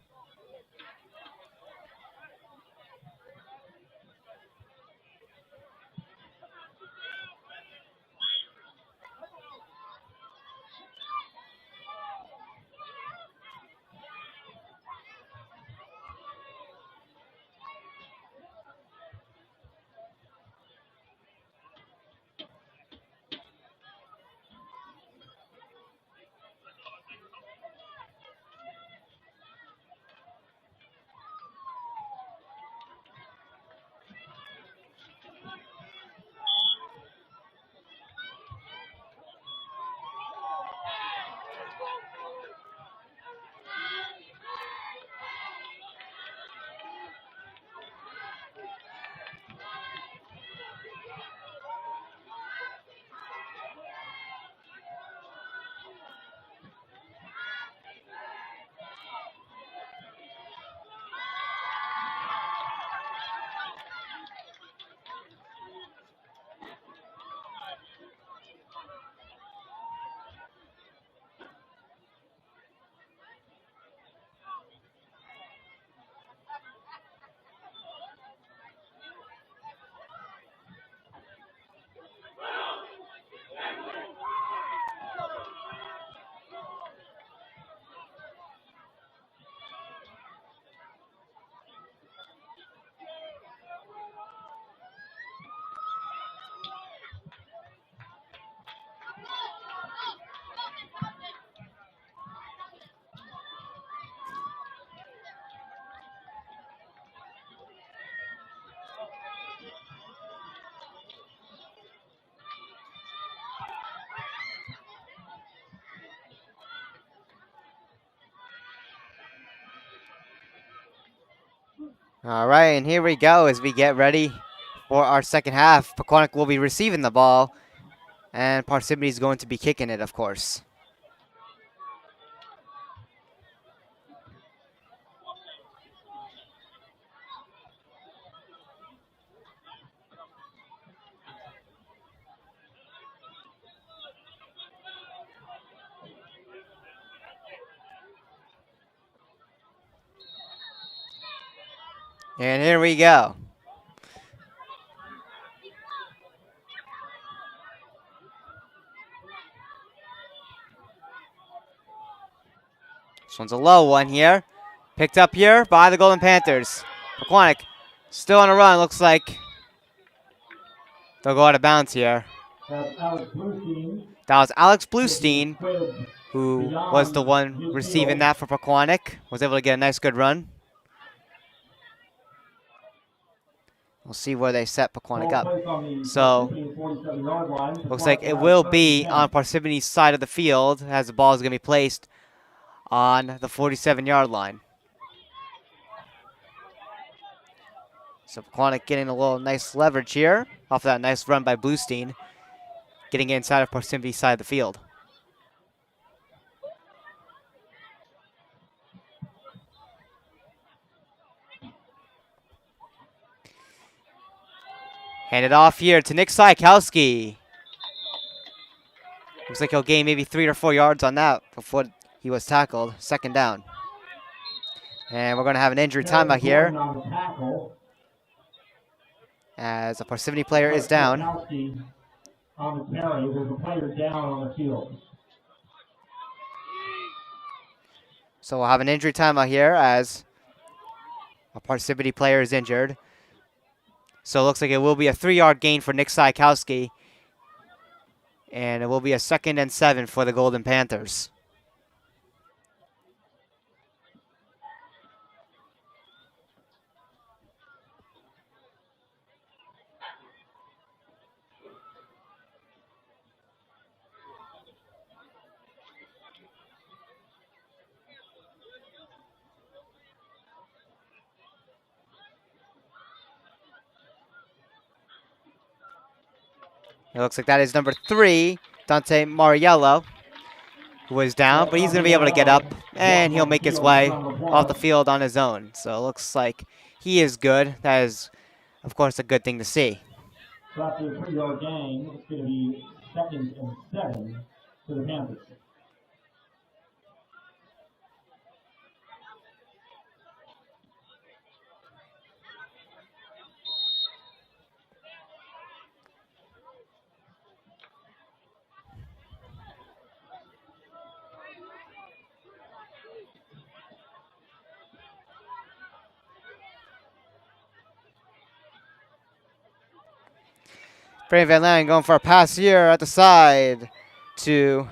All right, and here we go as we get ready for our second half. Pequannock will be receiving the ball, and Parsippany is going to be kicking it, of course. And here we go. This one's a low one here. Picked up here by the Golden Panthers. Pequannock still on a run. Looks like they'll go out of bounds here. That was Alex Bluestein, who was the one receiving that for Pequannock. Was able to get a nice, good run. We'll see where they set Pequannock up. So, looks like it will be on Parsippany's side of the field as the ball is going to be placed on the 47-yard line. So Pequannock getting a little nice leverage here off of that nice run by Bluestein, getting inside of Parsippany's side of the field. Handed off here to Nick Sykowski. Looks like he'll gain maybe 3 or 4 yards on that before he was tackled. Second down. And we're going to have an injury timeout here, as a Parsippany player is down. On the carry, there's a player down on the field. So we'll have an injury timeout here as a Parsippany player is injured. So it looks like it will be a 3-yard gain for Nick Sykowski. And it will be a 2nd and 7 for the Golden Panthers. It looks like that is number 3, Dante Mariello, who is down, but he's going to be able to get up, and he'll make his way off the field on his own. So it looks like he is good. That is, of course, a good thing to see. So after a 3-yard gain, it's going to be 2nd and 7 for the Panthers. Brandon Van Lang going for a pass here at the side to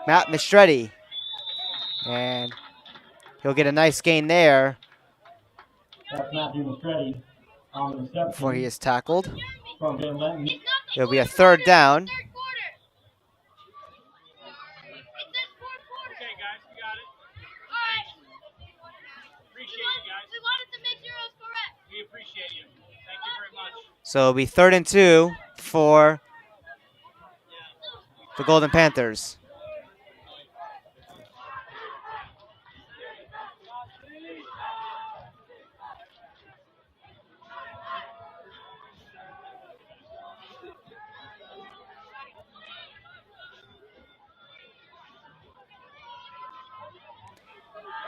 Matt Mistretti. And he'll get a nice gain there That's Matthew Mistretti on the reception. before he is tackled. From Van Lenton. It'll be a 3rd down. Okay, guys, we got it. Thanks. Appreciate you guys. We wanted to make sure it was correct. We appreciate you. Thank you very much. So it'll be 3rd and 2 for the Golden Panthers.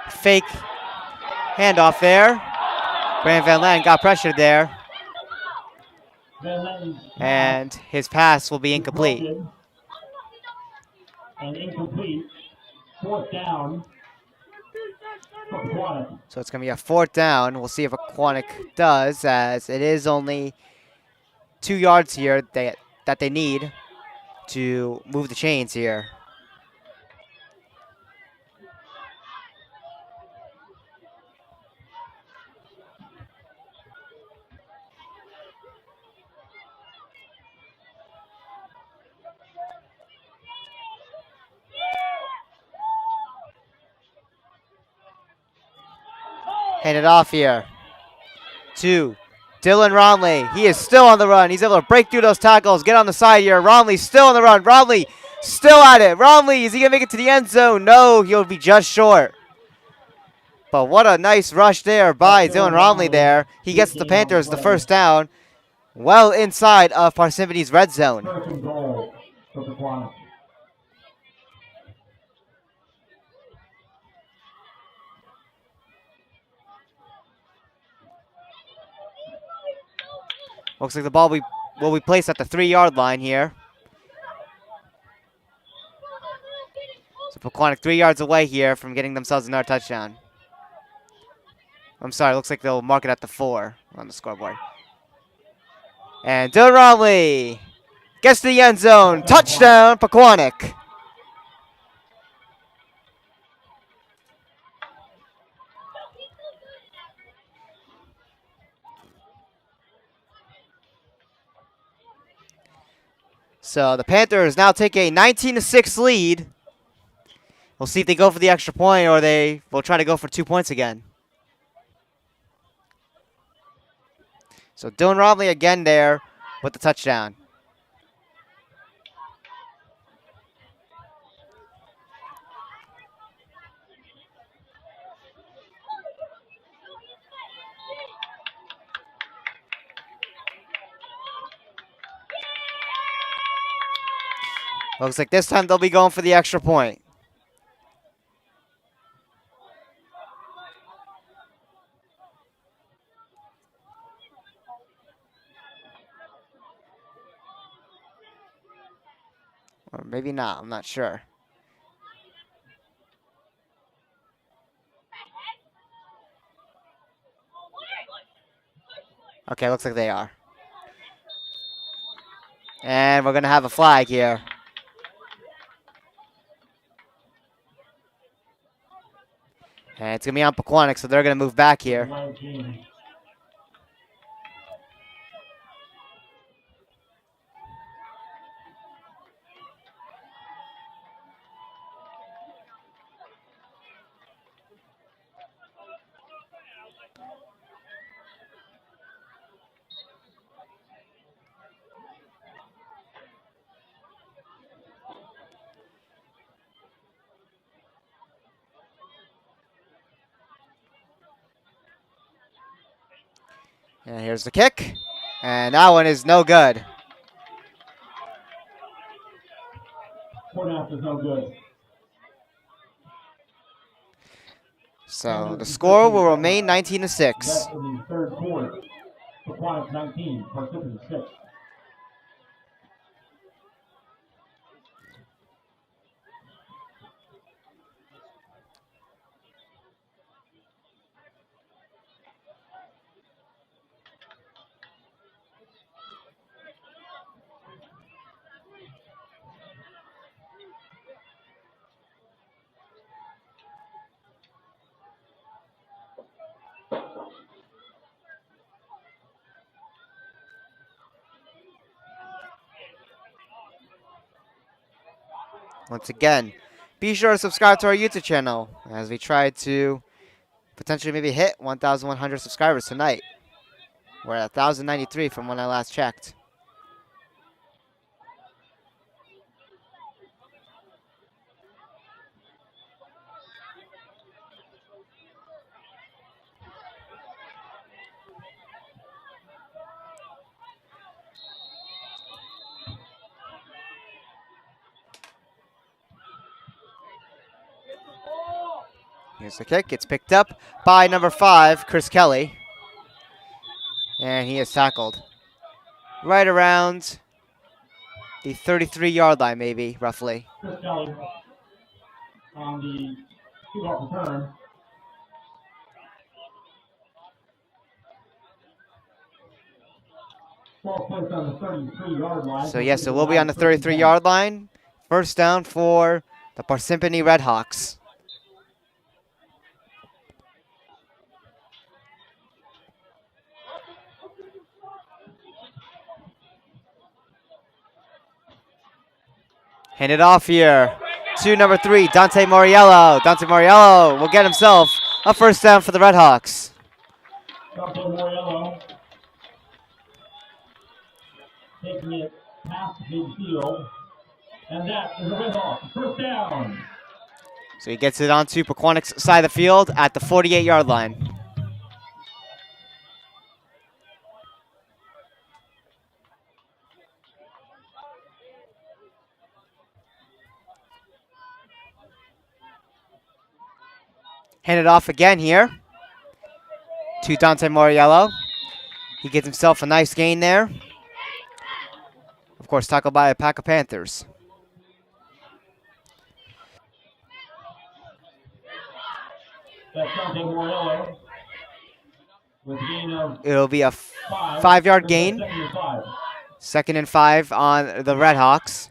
Fake handoff there. Brandon Van Lang got pressured there, Van Lenton's and his pass will be incomplete. disrupted and incomplete. 4th down for Pequannock. So it's going to be a 4th down. We'll see if Pequannock does, as it is only 2 yards here that they need to move the chains here. Hand it off here to Dylan Romley. He is still on the run. He's able to break through those tackles, get on the side here. Romley still on the run. Romley still at it. Romley, is he going to make it to the end zone? No, he'll be just short. But what a nice rush there by Dylan Romley there. He gets the Panthers the 1st down, well inside of Parsippany's red zone. 1st and goal for Pequannock. Looks like the ball will be placed at the 3-yard line here. So Pequannock 3 yards away here from getting themselves another touchdown. I'm sorry, looks like they'll mark it at the 4 on the scoreboard. And Dylan Romley gets to the end zone. Touchdown, Pequannock. So the Panthers now take a 19-6 lead. We'll see if they go for the extra point or they will try to go for 2 points again. So Dylan Romley again there with the touchdown. Looks like this time they'll be going for the extra point. Or maybe not, I'm not sure. Okay, looks like they are. And we're going to have a flag here. And it's going to be on Pequannock, so they're going to move back here. And here's the kick. And that one is no good. Quarterback is no good. So the score will remain 19-6. That's in the third quarter. Pequannock 19, Parsippany 6. Once again, be sure to subscribe to our YouTube channel as we try to potentially maybe hit 1,100 subscribers tonight. We're at 1,093 from when I last checked. Here's the kick. It's picked up by number 5, Chris Kelly. And he is tackled right around the 33-yard line, maybe, roughly. Chris Kelly on the kickoff return. Ball placed on the 33-yard line. So, yes, it will be on the 33-yard line. First down for the Parsippany Redhawks. Hand it off here to number 3, Dante Moriello. Dante Moriello will get himself a first down for the Redhawks. Dante Moriello taking it past midfield. And that is a Redhawk. First down. So he gets it onto Pequannock's side of the field at the 48-yard line. Hand it off again here to Dante Moriello. He gets himself a nice gain there. Of course, tackled by a pack of Panthers. That's Dante Moriello with a gain of It'll be a 5. 5-yard gain. 2nd and 5. 2nd and 5 on the Redhawks.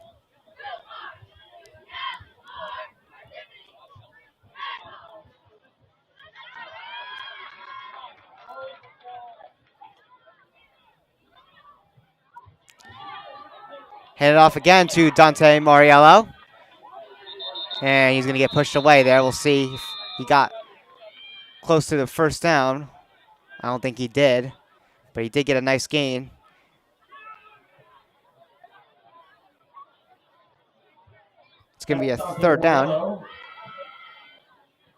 Hand it off again to Dante Moriello. And he's going to get pushed away there. We'll see if he got close to the first down. I don't think he did, but he did get a nice gain. It's going to be a 3rd down.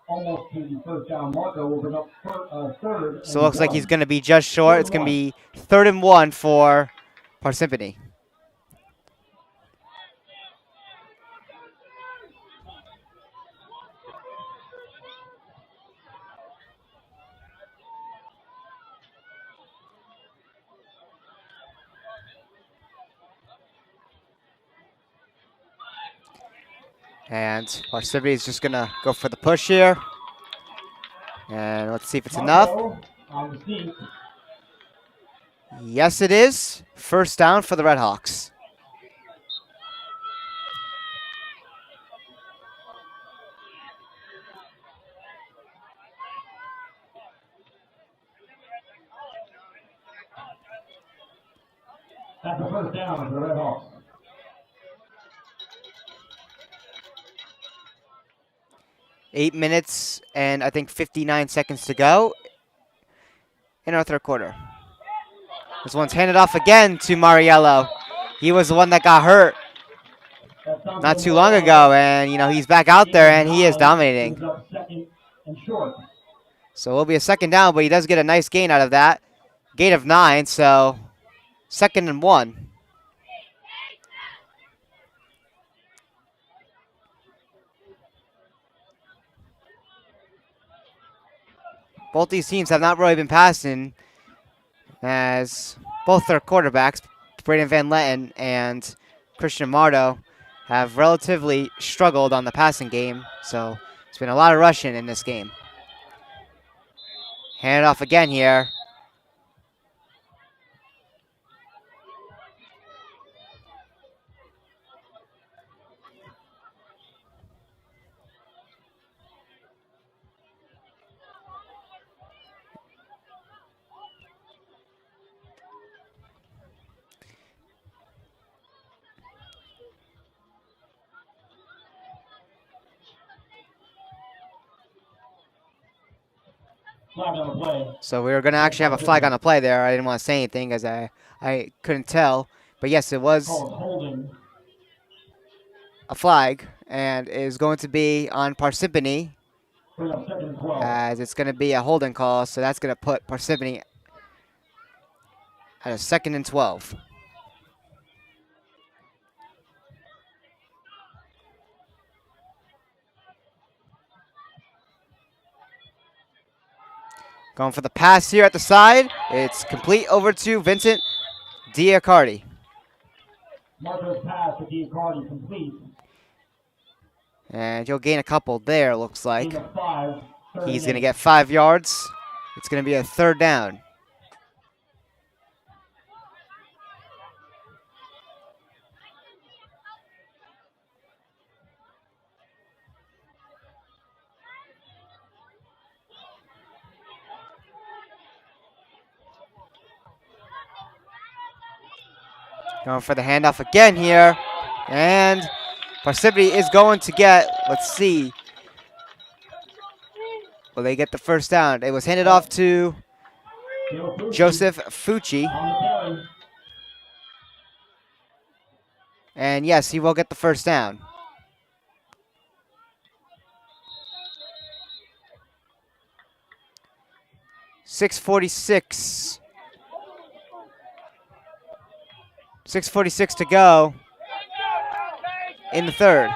Almost to the first down marker. We'll bring up 3rd. So it looks like he's going to be just short. It's going to be 3rd and 1 for Parsippany. And Parsippany is just going to go for the push here. And let's see if it's enough. On the seat. Yes, it is. First down for the Redhawks. That's the first down for the Red Hawks. Eight minutes and I think 59 seconds to go in our third quarter. This one's handed off again to Mariello. He was the one that got hurt not too long ago, and he's back out there and he is dominating. Second and short. So it'll be a second down, but he does get a nice gain out of that. Gain of 9, so 2nd and 1. Both these teams have not really been passing, as both their quarterbacks, Braden Van Letten and Christian Mardo, have relatively struggled on the passing game. So it's been a lot of rushing in this game. Hand it off again here. Flag on the play. So we were going to actually have a flag on the play there. I didn't want to say anything as I couldn't tell. But yes, it was Holding. a flag, and it is going to be on Parsippany, Bring up 2nd and 12. as it's going to be a holding call. So that's going to put Parsippany at a 2nd and 12. Going for the pass here at the side. It's complete over to Vincent Diacardi. Marco's pass to Diacardi complete. And he'll gain a couple there, looks like. Gain of 5. He's going to get 5 yards. It's going to be a 3rd down. Going for the handoff again here. And Parsippany is going to get, let's see. Will they get the first down? It was handed off to Joseph Fucci. And yes, he will get the first down. .646 to go in the third.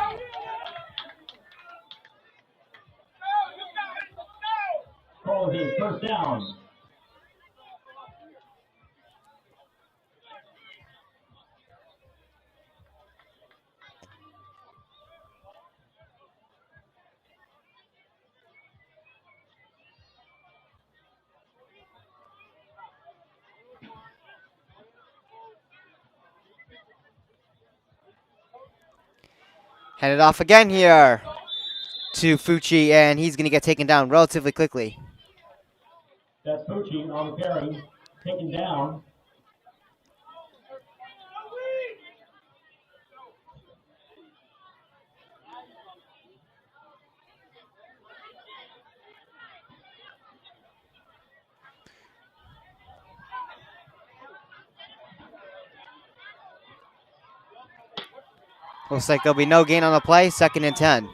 Call it first down. Hand it off again here to Fucci, and he's going to get taken down relatively quickly. That's Fucci on the carry, taken down. Looks like there'll be no gain on the play, 2nd and 10.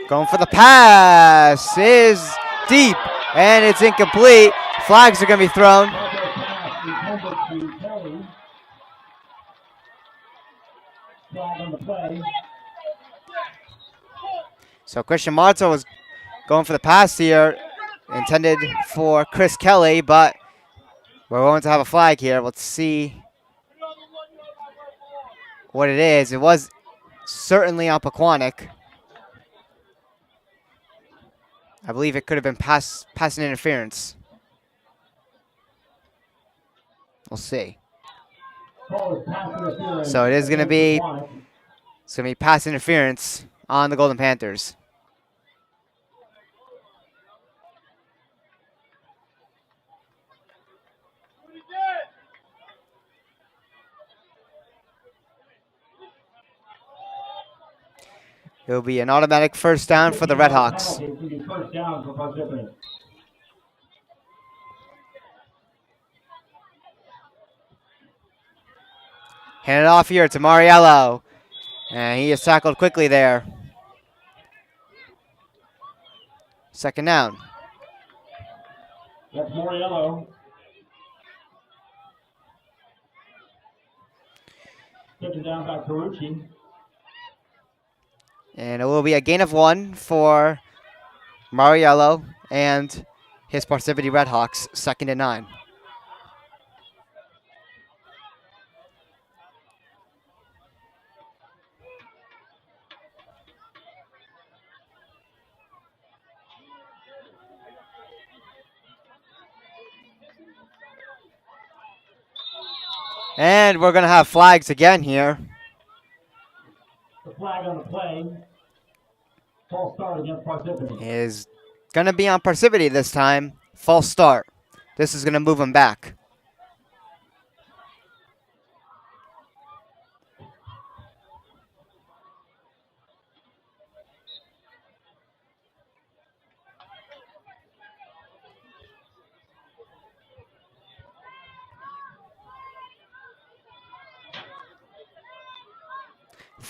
Going for the pass is deep, and it's incomplete. Flags are going to be thrown. So Christian Marto was going for the pass here, intended for Chris Kelly, but we're going to have a flag here. Let's see what it is. It was certainly on Pequannock. I believe it could have been passing interference. We'll see. So it is going to be pass interference on the Golden Panthers. It'll be an automatic first down for the Red Hawks. Penalty. It's going to be first down for Parsippany. Hand it off here to Mariello. And he is tackled quickly there. Second down. That's Moriello. Taken down by Carucci. And it will be a gain of 1 for Mariello and his Parsippany Red Hawks, 2nd and 9. And we're going to have flags again here. The flag on the play. False start against Parsippany. Is going to be on Parsippany this time. False start. This is going to move him back.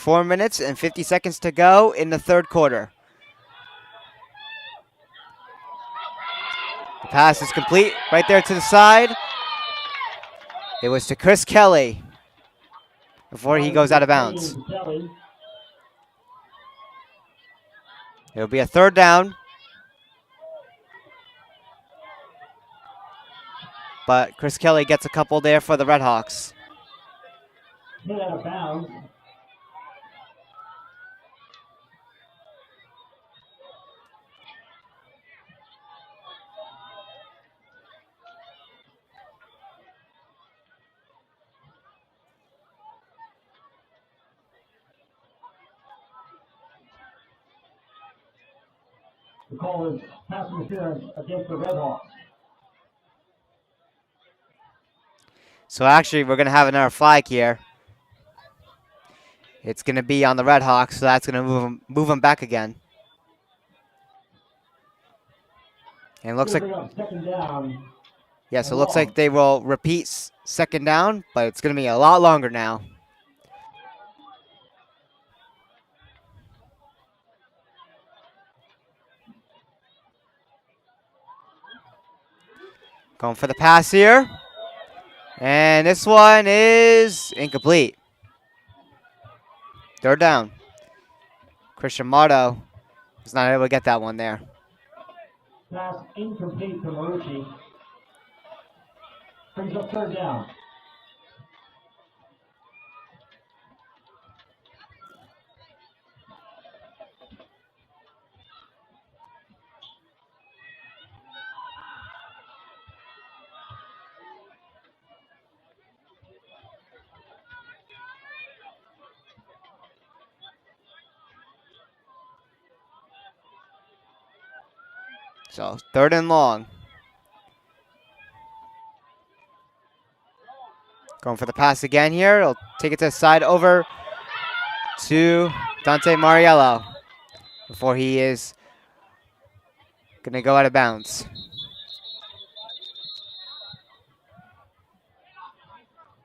Four minutes and 50 seconds to go in the third quarter. The pass is complete right there to the side. It was to Chris Kelly before he goes out of bounds. It'll be a third down. But Chris Kelly gets a couple there for the Red Hawks. Hit out of bounds. The call is pass interference against the Red Hawks. So actually, we're going to have another flag here. It's going to be on the Red Hawks, so that's going to move them back again. And it looks like, second down. yes, it looks like they will repeat second down, but it's going to be a lot longer now. Going for the pass here. And this one is incomplete. Third down. Christian Marto was not able to get that one there. Pass incomplete to Marucci. Brings up third down. So third and long. Going for the pass again here. He'll take it to the side over to Dante Mariello before he is going to go out of bounds.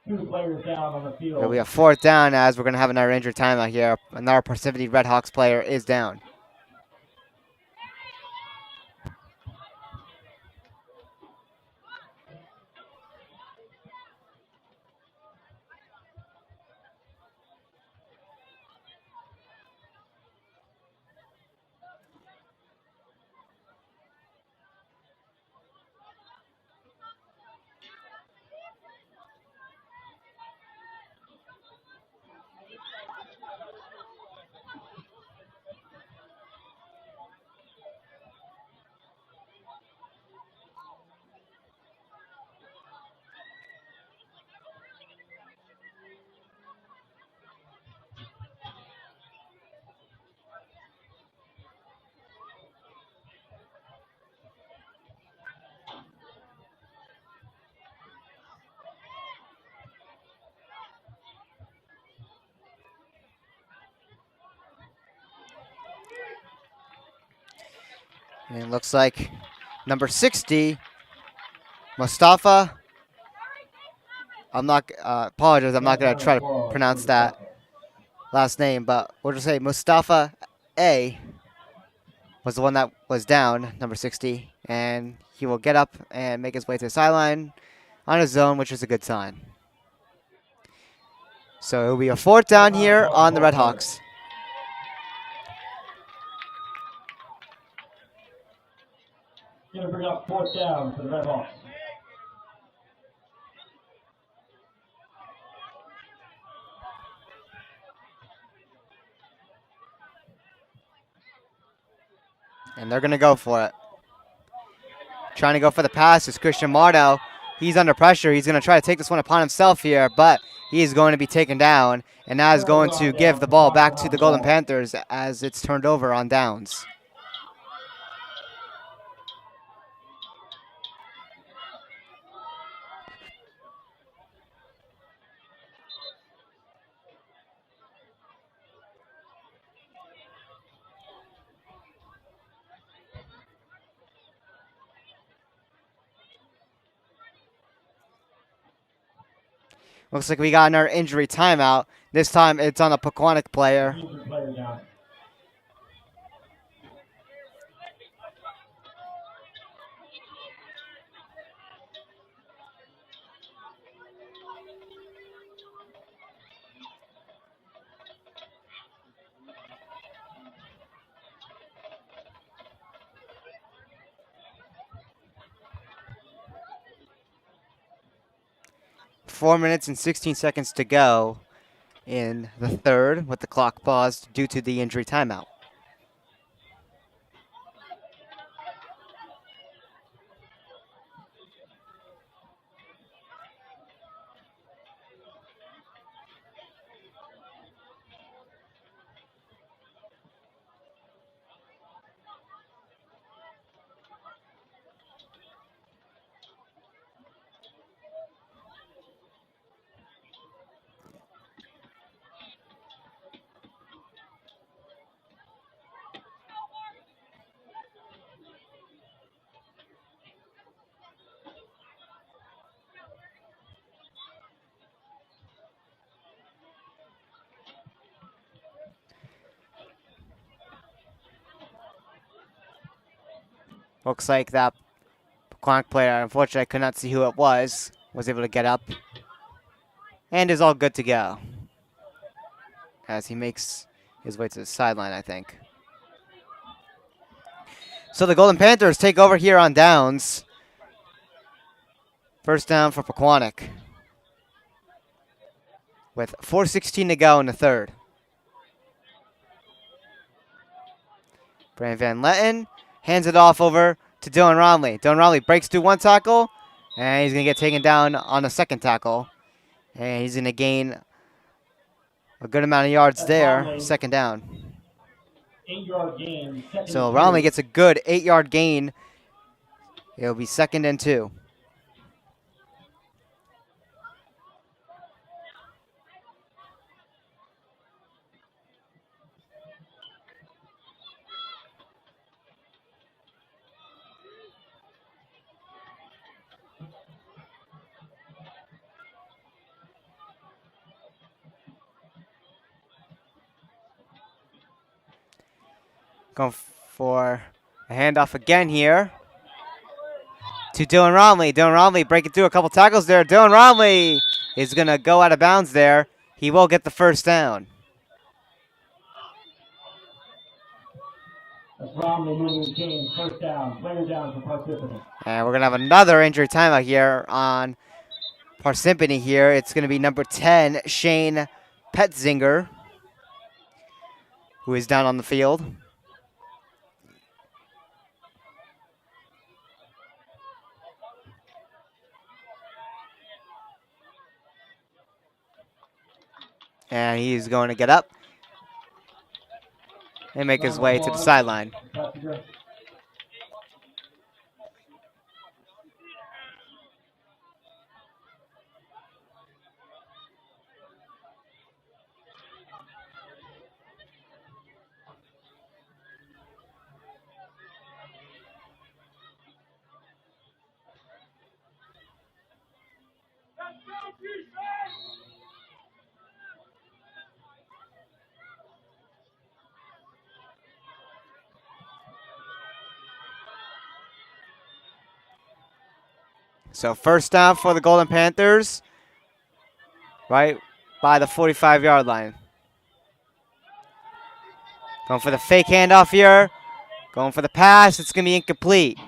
Two players down on the field. It'll be a fourth down as we're going to have another injured timeout here. Another Parsippany Red Hawks player is down. And it looks like number 60, Mustafa. I'm not, apologize, I'm not going to try to pronounce that last name, but we'll just say Mustafa A was the one that was down, number 60. And he will get up and make his way to the sideline on his own, which is a good sign. So it'll be a 4th down here on the Red Hawks. Going to bring up 4th down for the Red Hawks. And they're going to go for it. Trying to go for the pass is Christian Mardo. He's under pressure. He's going to try to take this one upon himself here, but he is going to be taken down. And now is going to give the ball back to the Golden Panthers as it's turned over on downs. Looks like we got another injury timeout. This time it's on a Pequannock player. 4 minutes and 16 seconds to go in the third with the clock paused due to the injury timeout. Looks like that Pequannock player, unfortunately I could not see who it was able to get up and is all good to go as he makes his way to the sideline, I think. So the Golden Panthers take over here on downs. 1st down for Pequannock with 4:16 to go in the third. Brandon Van Letten hands it off over to Dylan Romley. Dylan Romley breaks through one tackle, and he's going to get taken down on the second tackle. And he's going to gain a good amount of yards there, Romley. 2nd down. 8-yard gain. So Romley gets a good 8-yard gain. It'll be 2nd and 2. Going for a handoff again here to Dylan Romley. Dylan Romley breaking through a couple tackles there. Dylan Romley is going to go out of bounds there. He will get the 1st down. That's Romley moving chains. 1st down. Player down for Parsippany. And we're going to have another injury timeout here on Parsippany here. It's going to be number 10, Shane Petzinger, who is down on the field. And he's going to get up and make his way to the sideline. So first down for the Golden Panthers, right by the 45-yard line. Going for the fake handoff here. Going for the pass. It's going to be incomplete.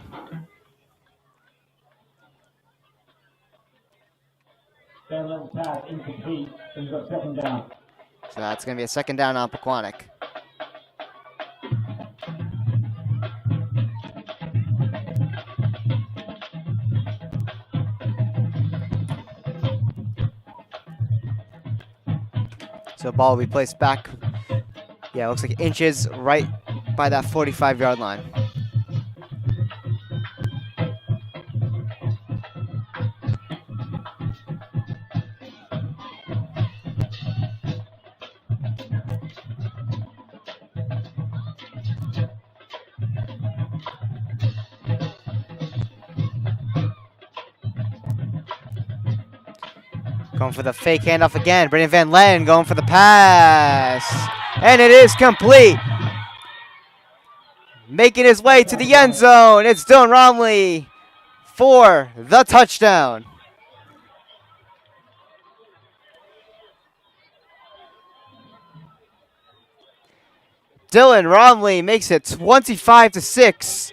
Level pass incomplete. Brings up second down. So that's going to be a second down on Pequannock. So the ball will be placed back. Yeah, it looks like inches right by that 45-yard line. Going for the fake handoff again. Brendan Van Len going for the pass. And it is complete. Making his way to the end zone. It's Dylan Romley for the touchdown. Dylan Romley makes it 25-6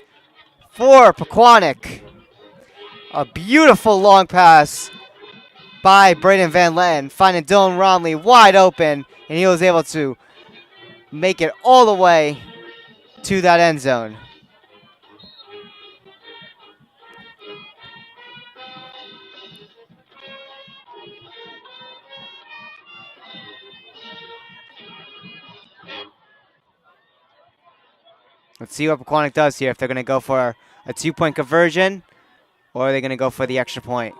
for Pequannock. A beautiful long pass by Braden Van Letten, finding Dylan Romley wide open, and he was able to make it all the way to that end zone. Let's see what Pequannock does here, if they're going to go for a 2-point conversion or are they going to go for the extra point.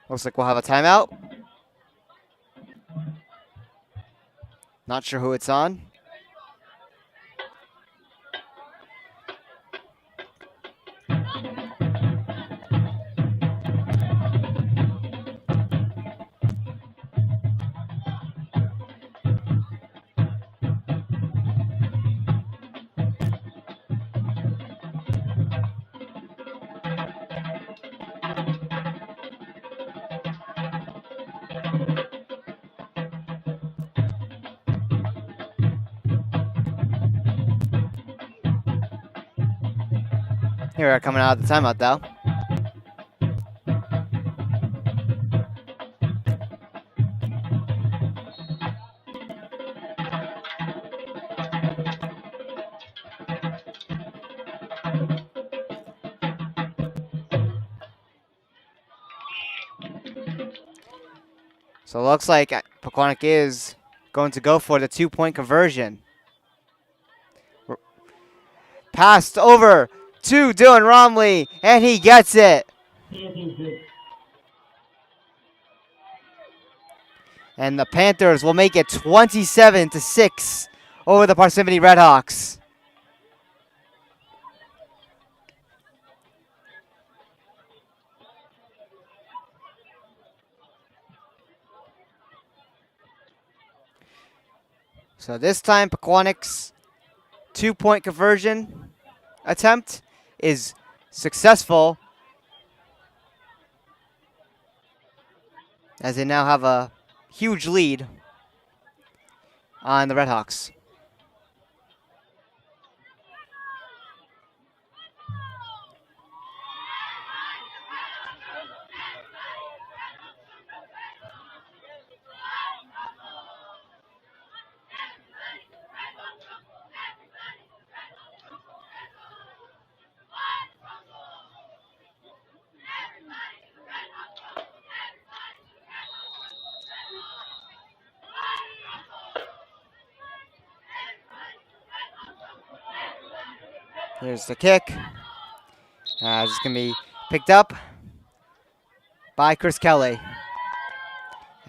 Looks like we'll have a timeout. Not sure who it's on. Here we are coming out of the timeout, though. So it looks like Pequannock is going to go for the 2-point conversion. Passed over to Dylan Romley, and he gets it. And the Panthers will make it 27-6 over the Parsippany Redhawks. So this time, Pequannock's 2-point conversion attempt is successful, as they now have a huge lead on the Redhawks. Here's the kick. It's going to be picked up by Chris Kelly.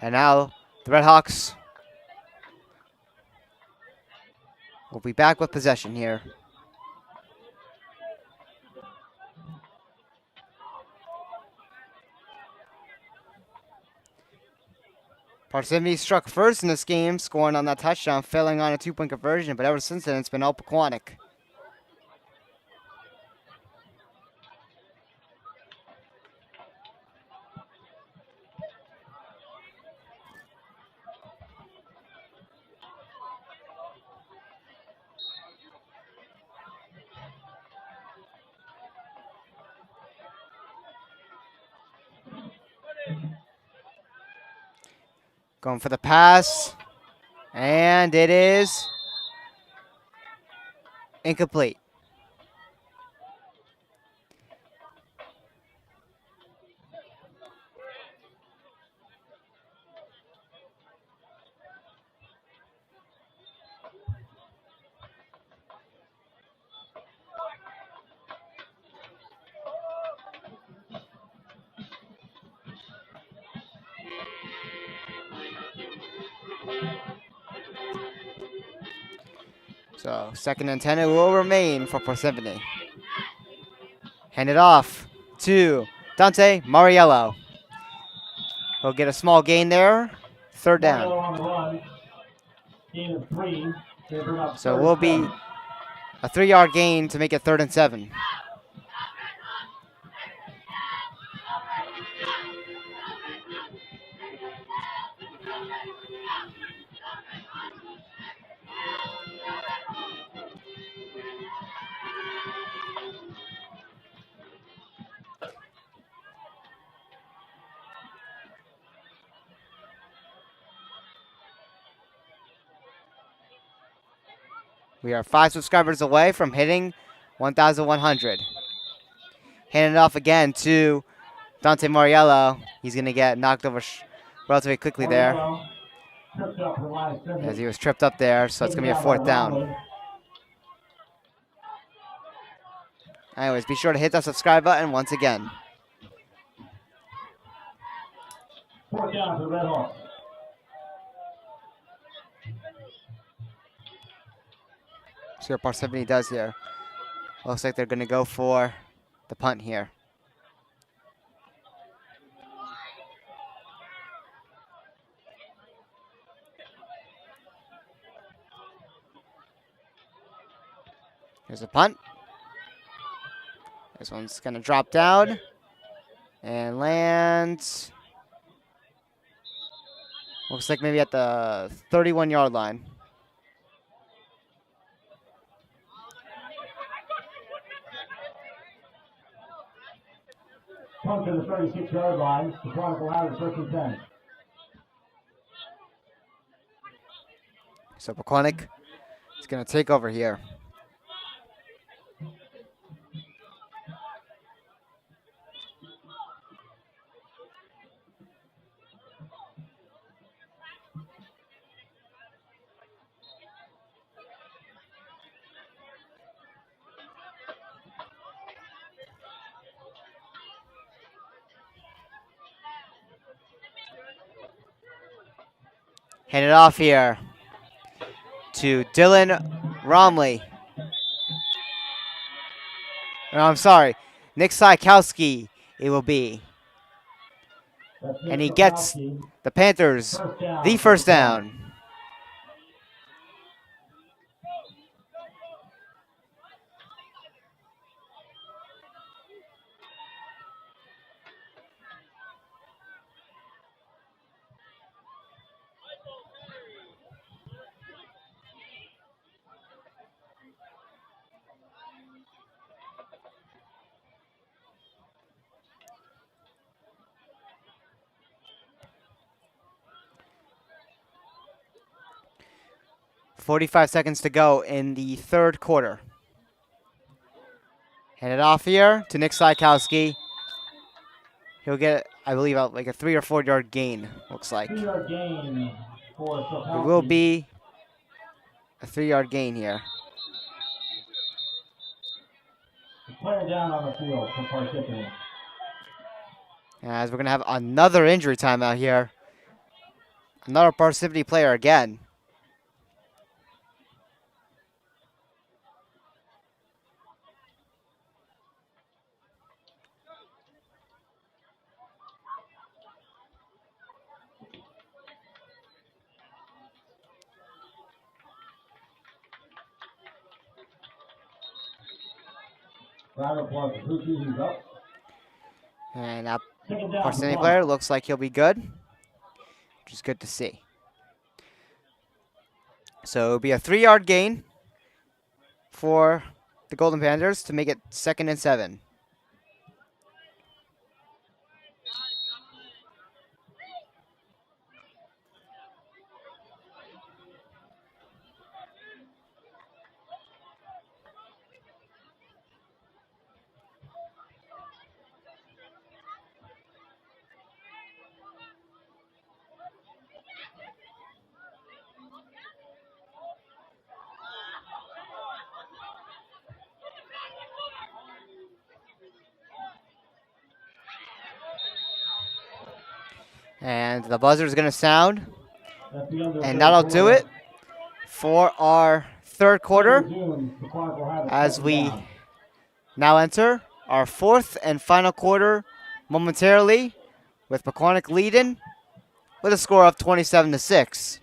And now the Redhawks We'll be back with possession here. Parsippany struck first in this game, scoring on that touchdown, failing on a 2-point conversion, but ever since then it's been all Pequannock. Going for the pass, and it is incomplete. So 2nd and 10 it will remain for Parsippany. Hand it off to Dante Mariello. He'll get a small gain there. 3rd down. On the run. Gain of 3. So it will be a 3-yard gain to make it 3rd and 7. We are 5 subscribers away from hitting 1,100. Hand it off again to Dante Mariello. He's going to get knocked over relatively quickly there, as he was tripped up there, so it's going to be a 4th down. Anyways, be sure to hit that subscribe button once again. 4th down for the Red Hawks. See what Parsippany does here. Looks like they're going to go for the punt here. Here's a punt. This one's going to drop down and land. Looks like maybe at the 31-yard line. Punt to the 36-yard line. The Chronicle has it 1st and 10. So Pequannock is going to take over here. Hand it off here to Dylan Romley. No, I'm sorry. Nick Sykowski it will be. And he gets the Panthers the 1st down. .45 seconds to go in the 3rd quarter. Hand it off here to Nick Sykowski. He'll get, I believe, like a 3 or 4 yard gain, looks like. 3-yard gain for Sykowski. It will be a 3-yard gain here. Player down on the field for Parsippany. As we're going to have another injury timeout here. Another Parsippany player again. Driver plus Zuki, he's up. And that Second down, Parsippany Pequannock. player looks like he'll be good, which is good to see. So it'll be a 3-yard gain for the Golden Panthers to make it 2nd and 7. And the buzzer is going to sound, That's the end of the and third that'll do quarter. it for our third quarter Resume. Pequannock will have it as second we down. now enter our 4th and final quarter momentarily, with Pequannock leading with a score of 27-6.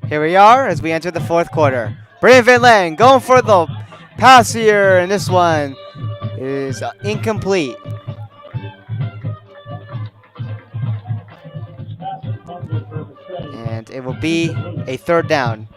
Here we are as we enter the 4th quarter. Brandon Van Lang going for the pass here, and this one is incomplete. Pass intended for Pequannock. And it will be a 3rd down.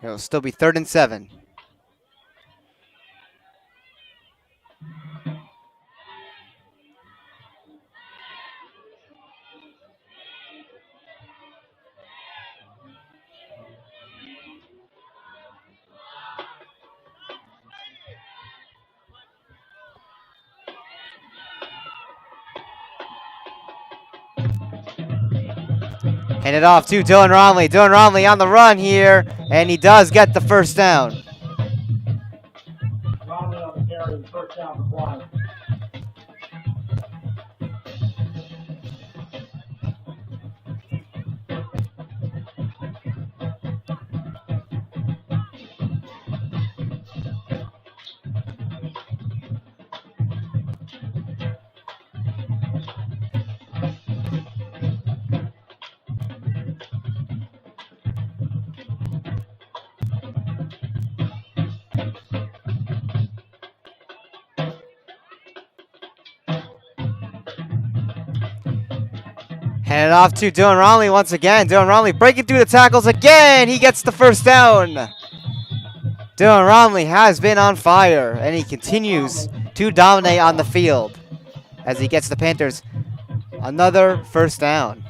It'll still be 3rd and 7. Hand it off to Dylan Romley. Dylan Romley on the run here, and he does get the 1st down. Romney on the carry, first down, Pequannock. Hand it off to Dylan Romley once again. Dylan Romley breaking through the tackles again. He gets the 1st down. Dylan Romley has been on fire, and he continues to dominate on the field as he gets the Panthers another 1st down.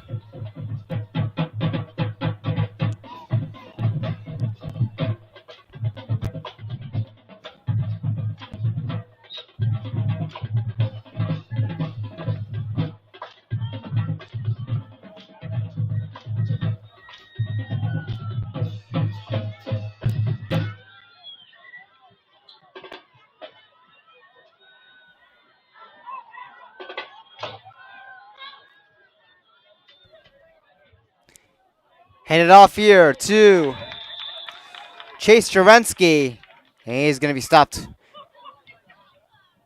Hand it off here to Chase Jerensky. And he's going to be stopped.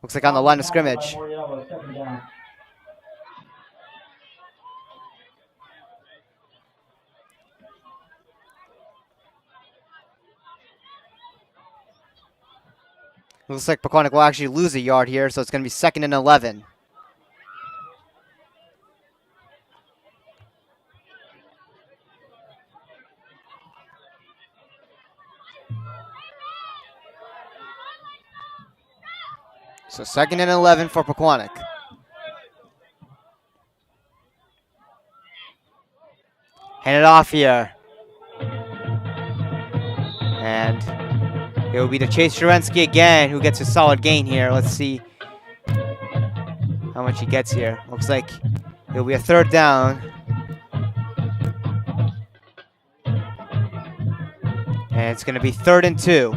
Looks like on the line of scrimmage. Moriello, second down. Looks like Pequannock will actually lose a yard here, so it's going to be 2nd and 11. So 2nd and 11 for Pequannock. Hand it off here. And it will be to Chase Sherensky again, who gets a solid gain here. Let's see how much he gets here. Looks like it'll be a 3rd down. And it's going to be 3rd and 2.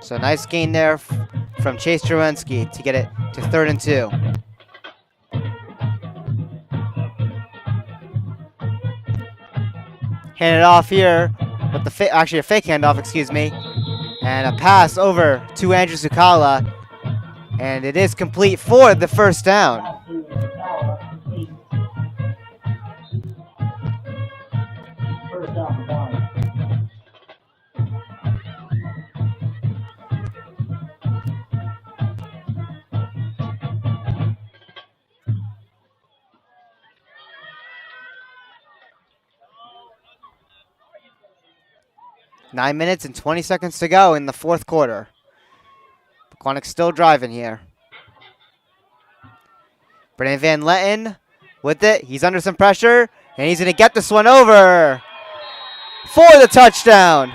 So nice gain there from Chase Sherensky to get it to 3rd and 2. Hand it off here with the actually a fake handoff, excuse me, and a pass over to Andrew Zucala, and it is complete for the 1st down. Pass to Zucala, complete. First down for Pequannock. Nine minutes and 20 seconds to go in the 4th quarter. Pequannock still driving here. Brennan Van Letten with it. He's under some pressure, and he's going to get this one over for the touchdown.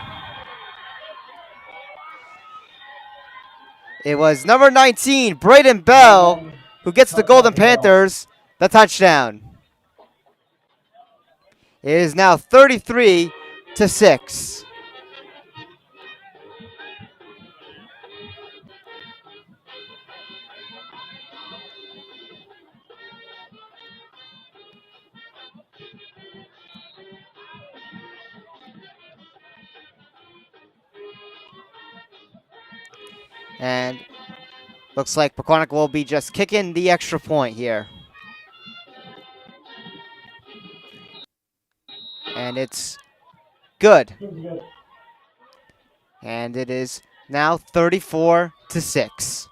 It was number 19, Braden Bell, who gets the Golden Panthers the touchdown. It is now 33-6. And looks like Pequannock will be just kicking the extra point here. And it's good. And it is now 34-6.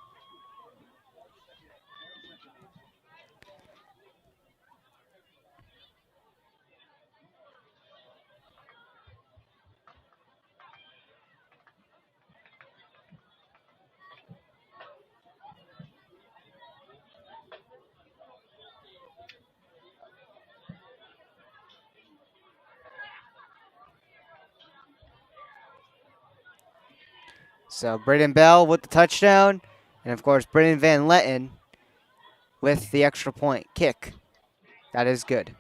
So Braden Bell with the touchdown, and of course Brennan Van Letten with the extra point kick. That is good.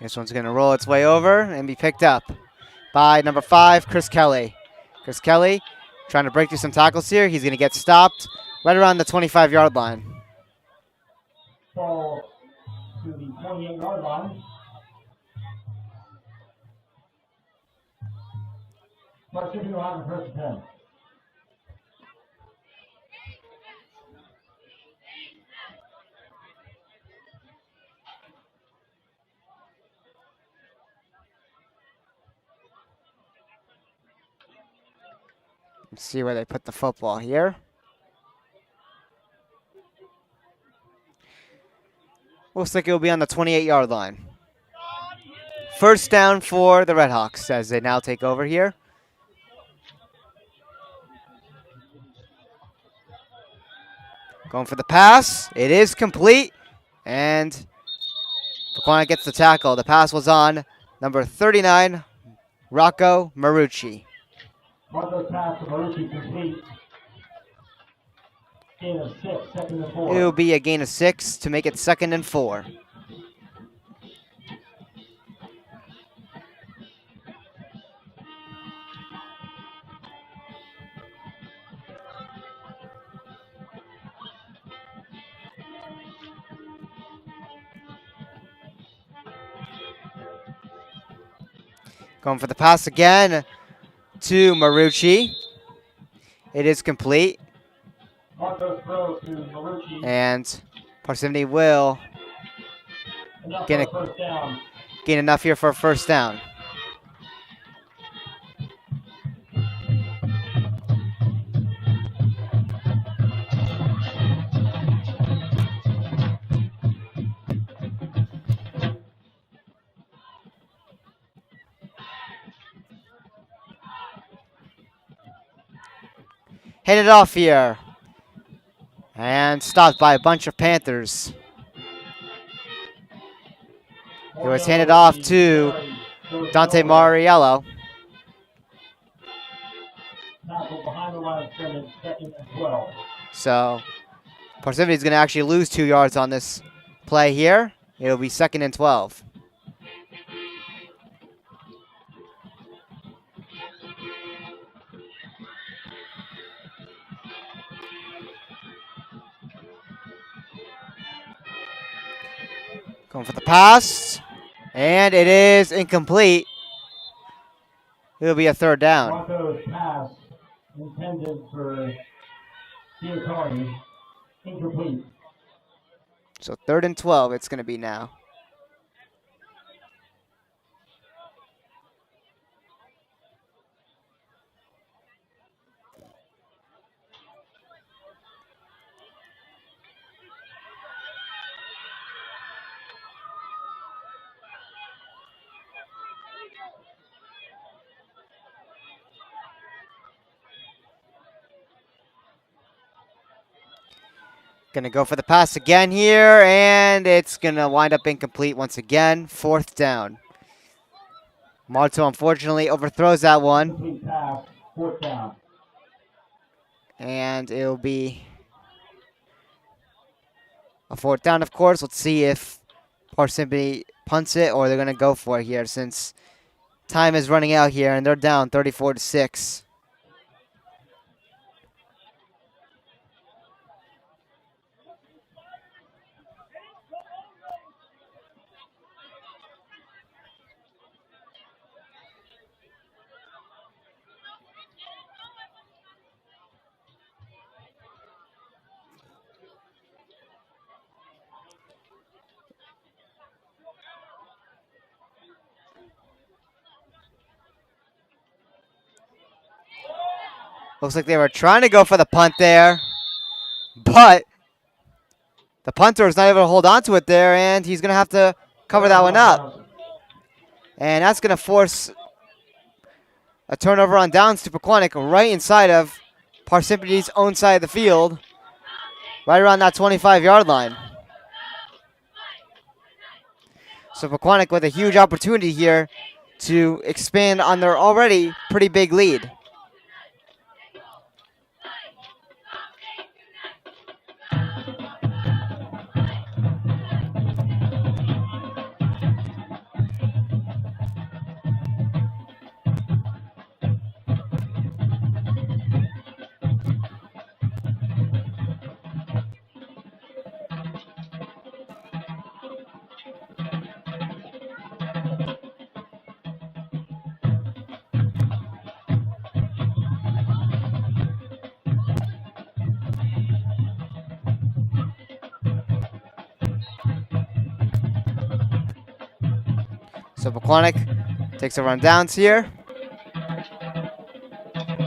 This one's going to roll its way over and be picked up by number 5, Chris Kelly. Chris Kelly trying to break through some tackles here. He's going to get stopped right around the 25-yard line. Ball to the 28-yard line. Parsippany will have the 1st and 10. Let's see where they put the football here. Looks like it will be on the 28-yard line. 1st down for the Redhawks as they now take over here. Going for the pass. It is complete. And Pequannock gets the tackle. The pass was on number 39, Rocco Marucci. Marco's pass to Marucci complete. Gain of 6, 2nd and 4. It will be a gain of 6 to make it 2nd and 4. Going for the pass again to Marucci. It is complete. Marco's throw to Marucci. And Parsippany will Enough for gain, a first down. gain enough here for a first down. Handed off here. And stopped by a bunch of Panthers. It was handed off to Dante Mariello. Tackle behind the line of scrimmage, 2nd and 12. So Parsippany is going to actually lose 2 yards on this play here. It'll be 2nd and 12. Going for the pass. And it is incomplete. It'll be a 3rd down. Marco's pass intended for Giacardi, incomplete. So 3rd and 12 it's going to be now. Gonna go for the pass again here, and it's gonna wind up incomplete once again. 4th down. Marto unfortunately overthrows that one. Incomplete pass, 4th down. And it'll be a 4th down, of course. Let's see if Parsippany punts it or they're gonna go for it here since time is running out here and they're down 34-6. Looks like they were trying to go for the punt there, but the punter is not able to hold on to it there, and he's going to have to cover that one up. And that's going to force a turnover on downs to Pequannock right inside of Parsippany's own side of the field, right around that 25-yard line. So Pequannock with a huge opportunity here to expand on their already pretty big lead. So Pequannock takes a run downs here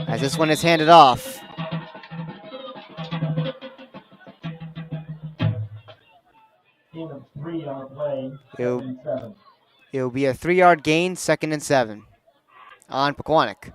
as this one is handed off. Gain of 3 on the play, 2nd and 7. It'll be a 3-yard gain, 2nd and 7 on Pequannock.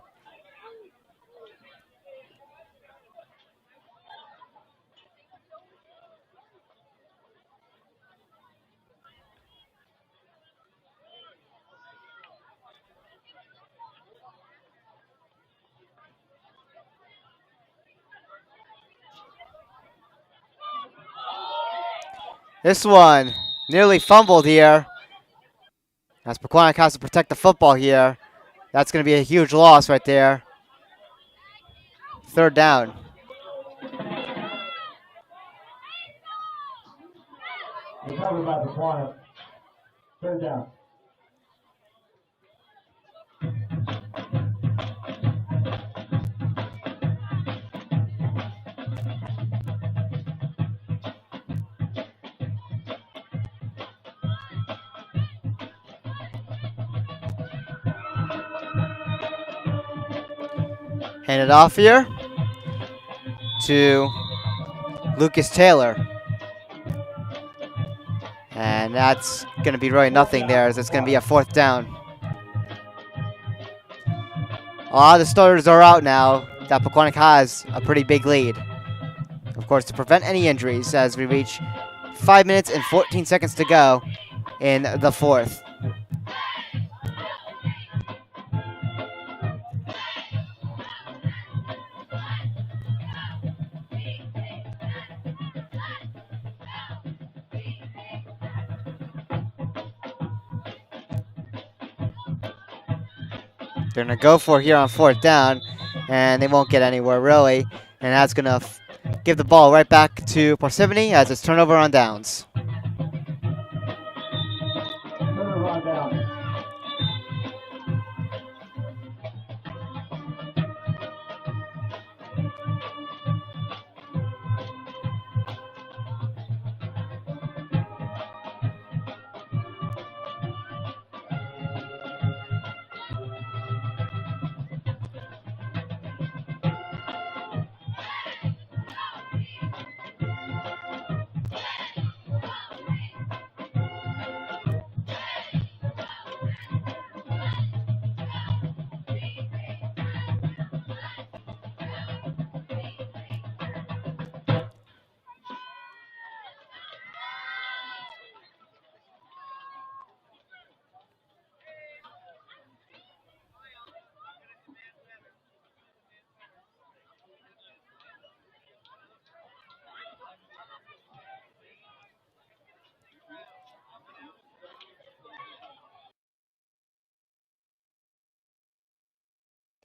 This one nearly fumbled here. As Pequannock has to protect the football here. That's going to be a huge loss right there. 3rd down. Recovered by Pequannock. 3rd down. Hand it off here to Lucas Taylor. And that's going to be really nothing there, as it's going to be a 4th down. A lot of the starters are out now. That Pequannock has a pretty big lead. Of course, to prevent any injuries, as we reach 5 minutes and 14 seconds to go in the 4th. They're going to go for it here on 4th down, and they won't get anywhere really. And that's going to give the ball right back to Parsippany as it's turnover on downs. Turnover on down.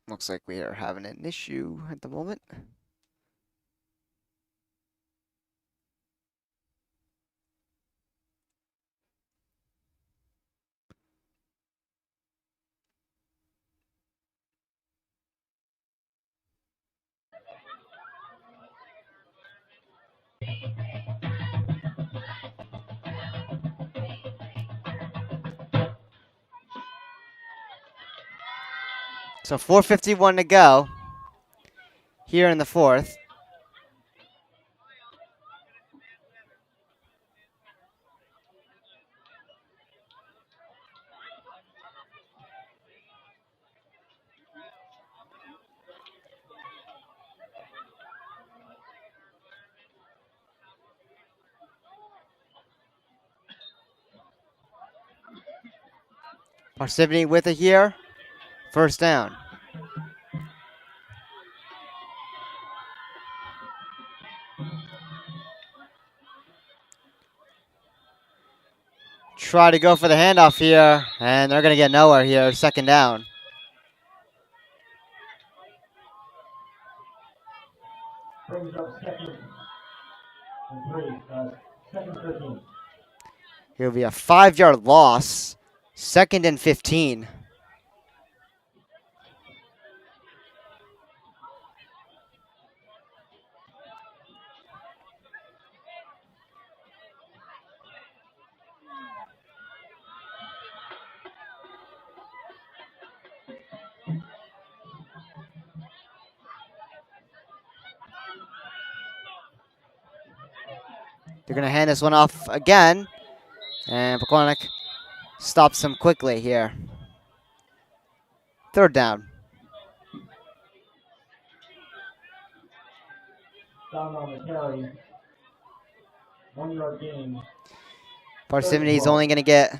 Looks like we are having an issue at the moment. So 4:51 to go here in the 4th. Parsippany with it here. 1st down. Try to go for the handoff here, and they're going to get nowhere here. 2nd down. Brings up 2nd and 3. 2nd 13. It'll be a 5-yard loss. 2nd and 15. They're going to hand this one off again, and Pequannock stops them quickly here. 3rd down. Down on the carry. 1-yard gain. Parsippany's only going to get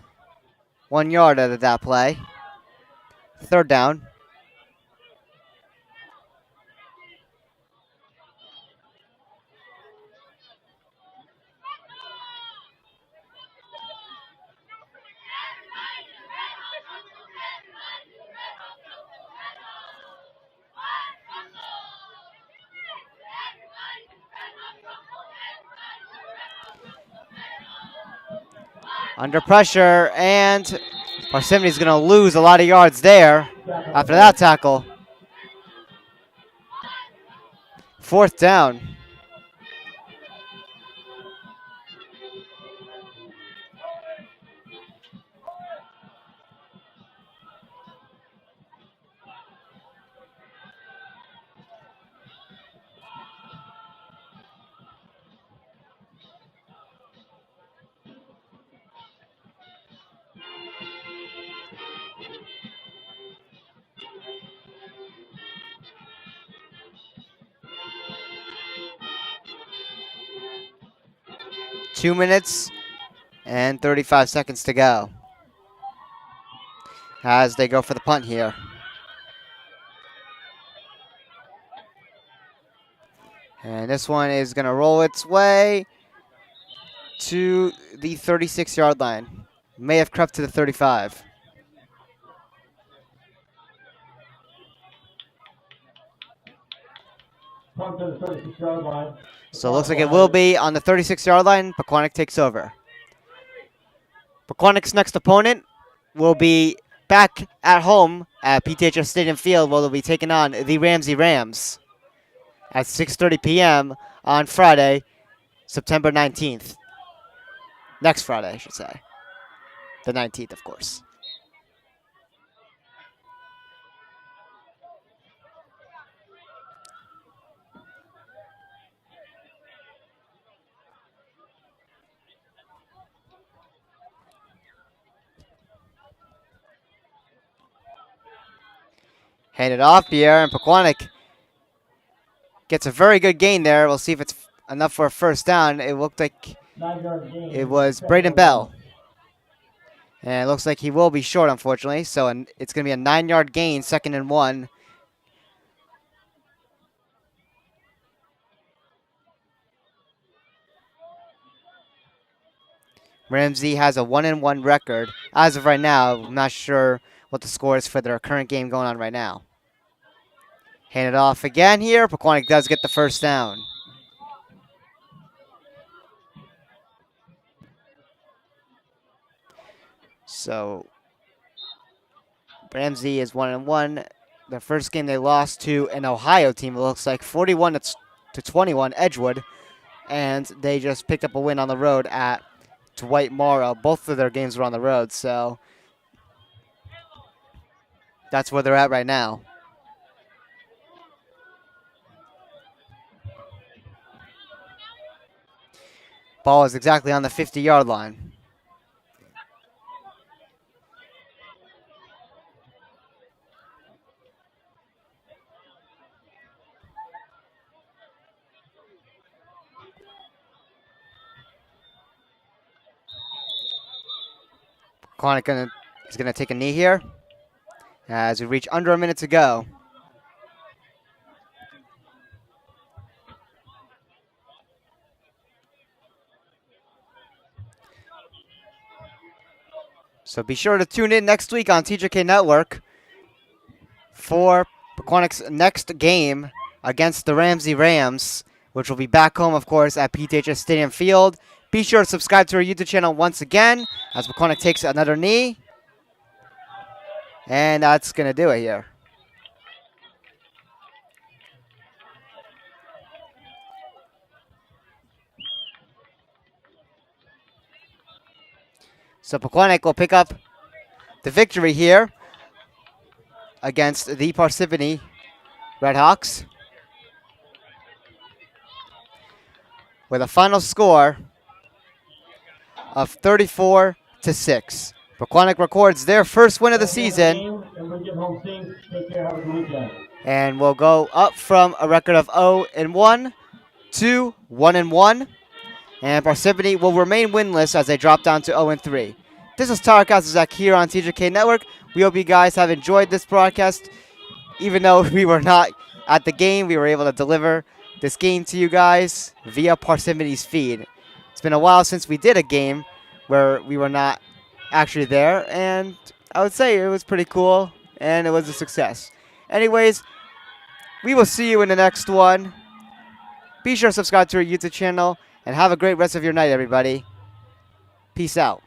1 yard out of that play. 3rd down. Under pressure, and Parsippany's going to lose a lot of yards there after that tackle. 4th down. 2 minutes and 35 seconds to go as they go for the punt here. And this one is going to roll its way to the 36-yard line. May have crept to the 35. Punt to the 36-yard line. So it looks like it will be on the 36-yard line. Pequannock takes over. Pequannock's next opponent will be back at home at PTHS Stadium Field, where they'll be taking on the Ramsey Rams at 6:30 p.m. on Friday, September 19th. Next Friday, I should say. The 19th, of course. Hand it off here, and Pequannock gets a very good gain there. We'll see if it's enough for a first down. It looked like 9-yard gain. it was Braden Bell. And it looks like he will be short, unfortunately. So it's going to be a 9-yard gain, 2nd and 1. Ramsey has a 1-1 record. As of right now, I'm not sure what the score is for their current game going on right now. Hand it off again here. Pequannock does get the first down. So Ramsey is 1-1. The first game they lost to an Ohio team, it looks like 41 to 21, Edgewood. And they just picked up a win on the road at Dwight Morrow. Both of their games were on the road, so that's where they're at right now. Ball is exactly on the 50-yard line. Pequannock is going to take a knee here as we reach under a minute to go. So be sure to tune in next week on TJK Network for Pequannock's next game against the Ramsey Rams, which will be back home, of course, at PTHS Stadium Field. Be sure to subscribe to our YouTube channel once again as Pequannock takes another knee. And that's going to do it here. So Pequannock will pick up the victory here against the Parsippany Redhawks with a final score of 34-6. Pequannock records their first win of the season and will go up from a record of 0-1 to 1-1. And Parsippany will remain winless as they drop down to 0-3. This is Tarek Azizak here on TJK Network. We hope you guys have enjoyed this broadcast. Even though we were not at the game, we were able to deliver this game to you guys via Parsippany's feed. It's been a while since we did a game where we were not actually there, and I would say it was pretty cool, and it was a success. Anyways, we will see you in the next one. Be sure to subscribe to our YouTube channel. And have a great rest of your night, everybody. Peace out.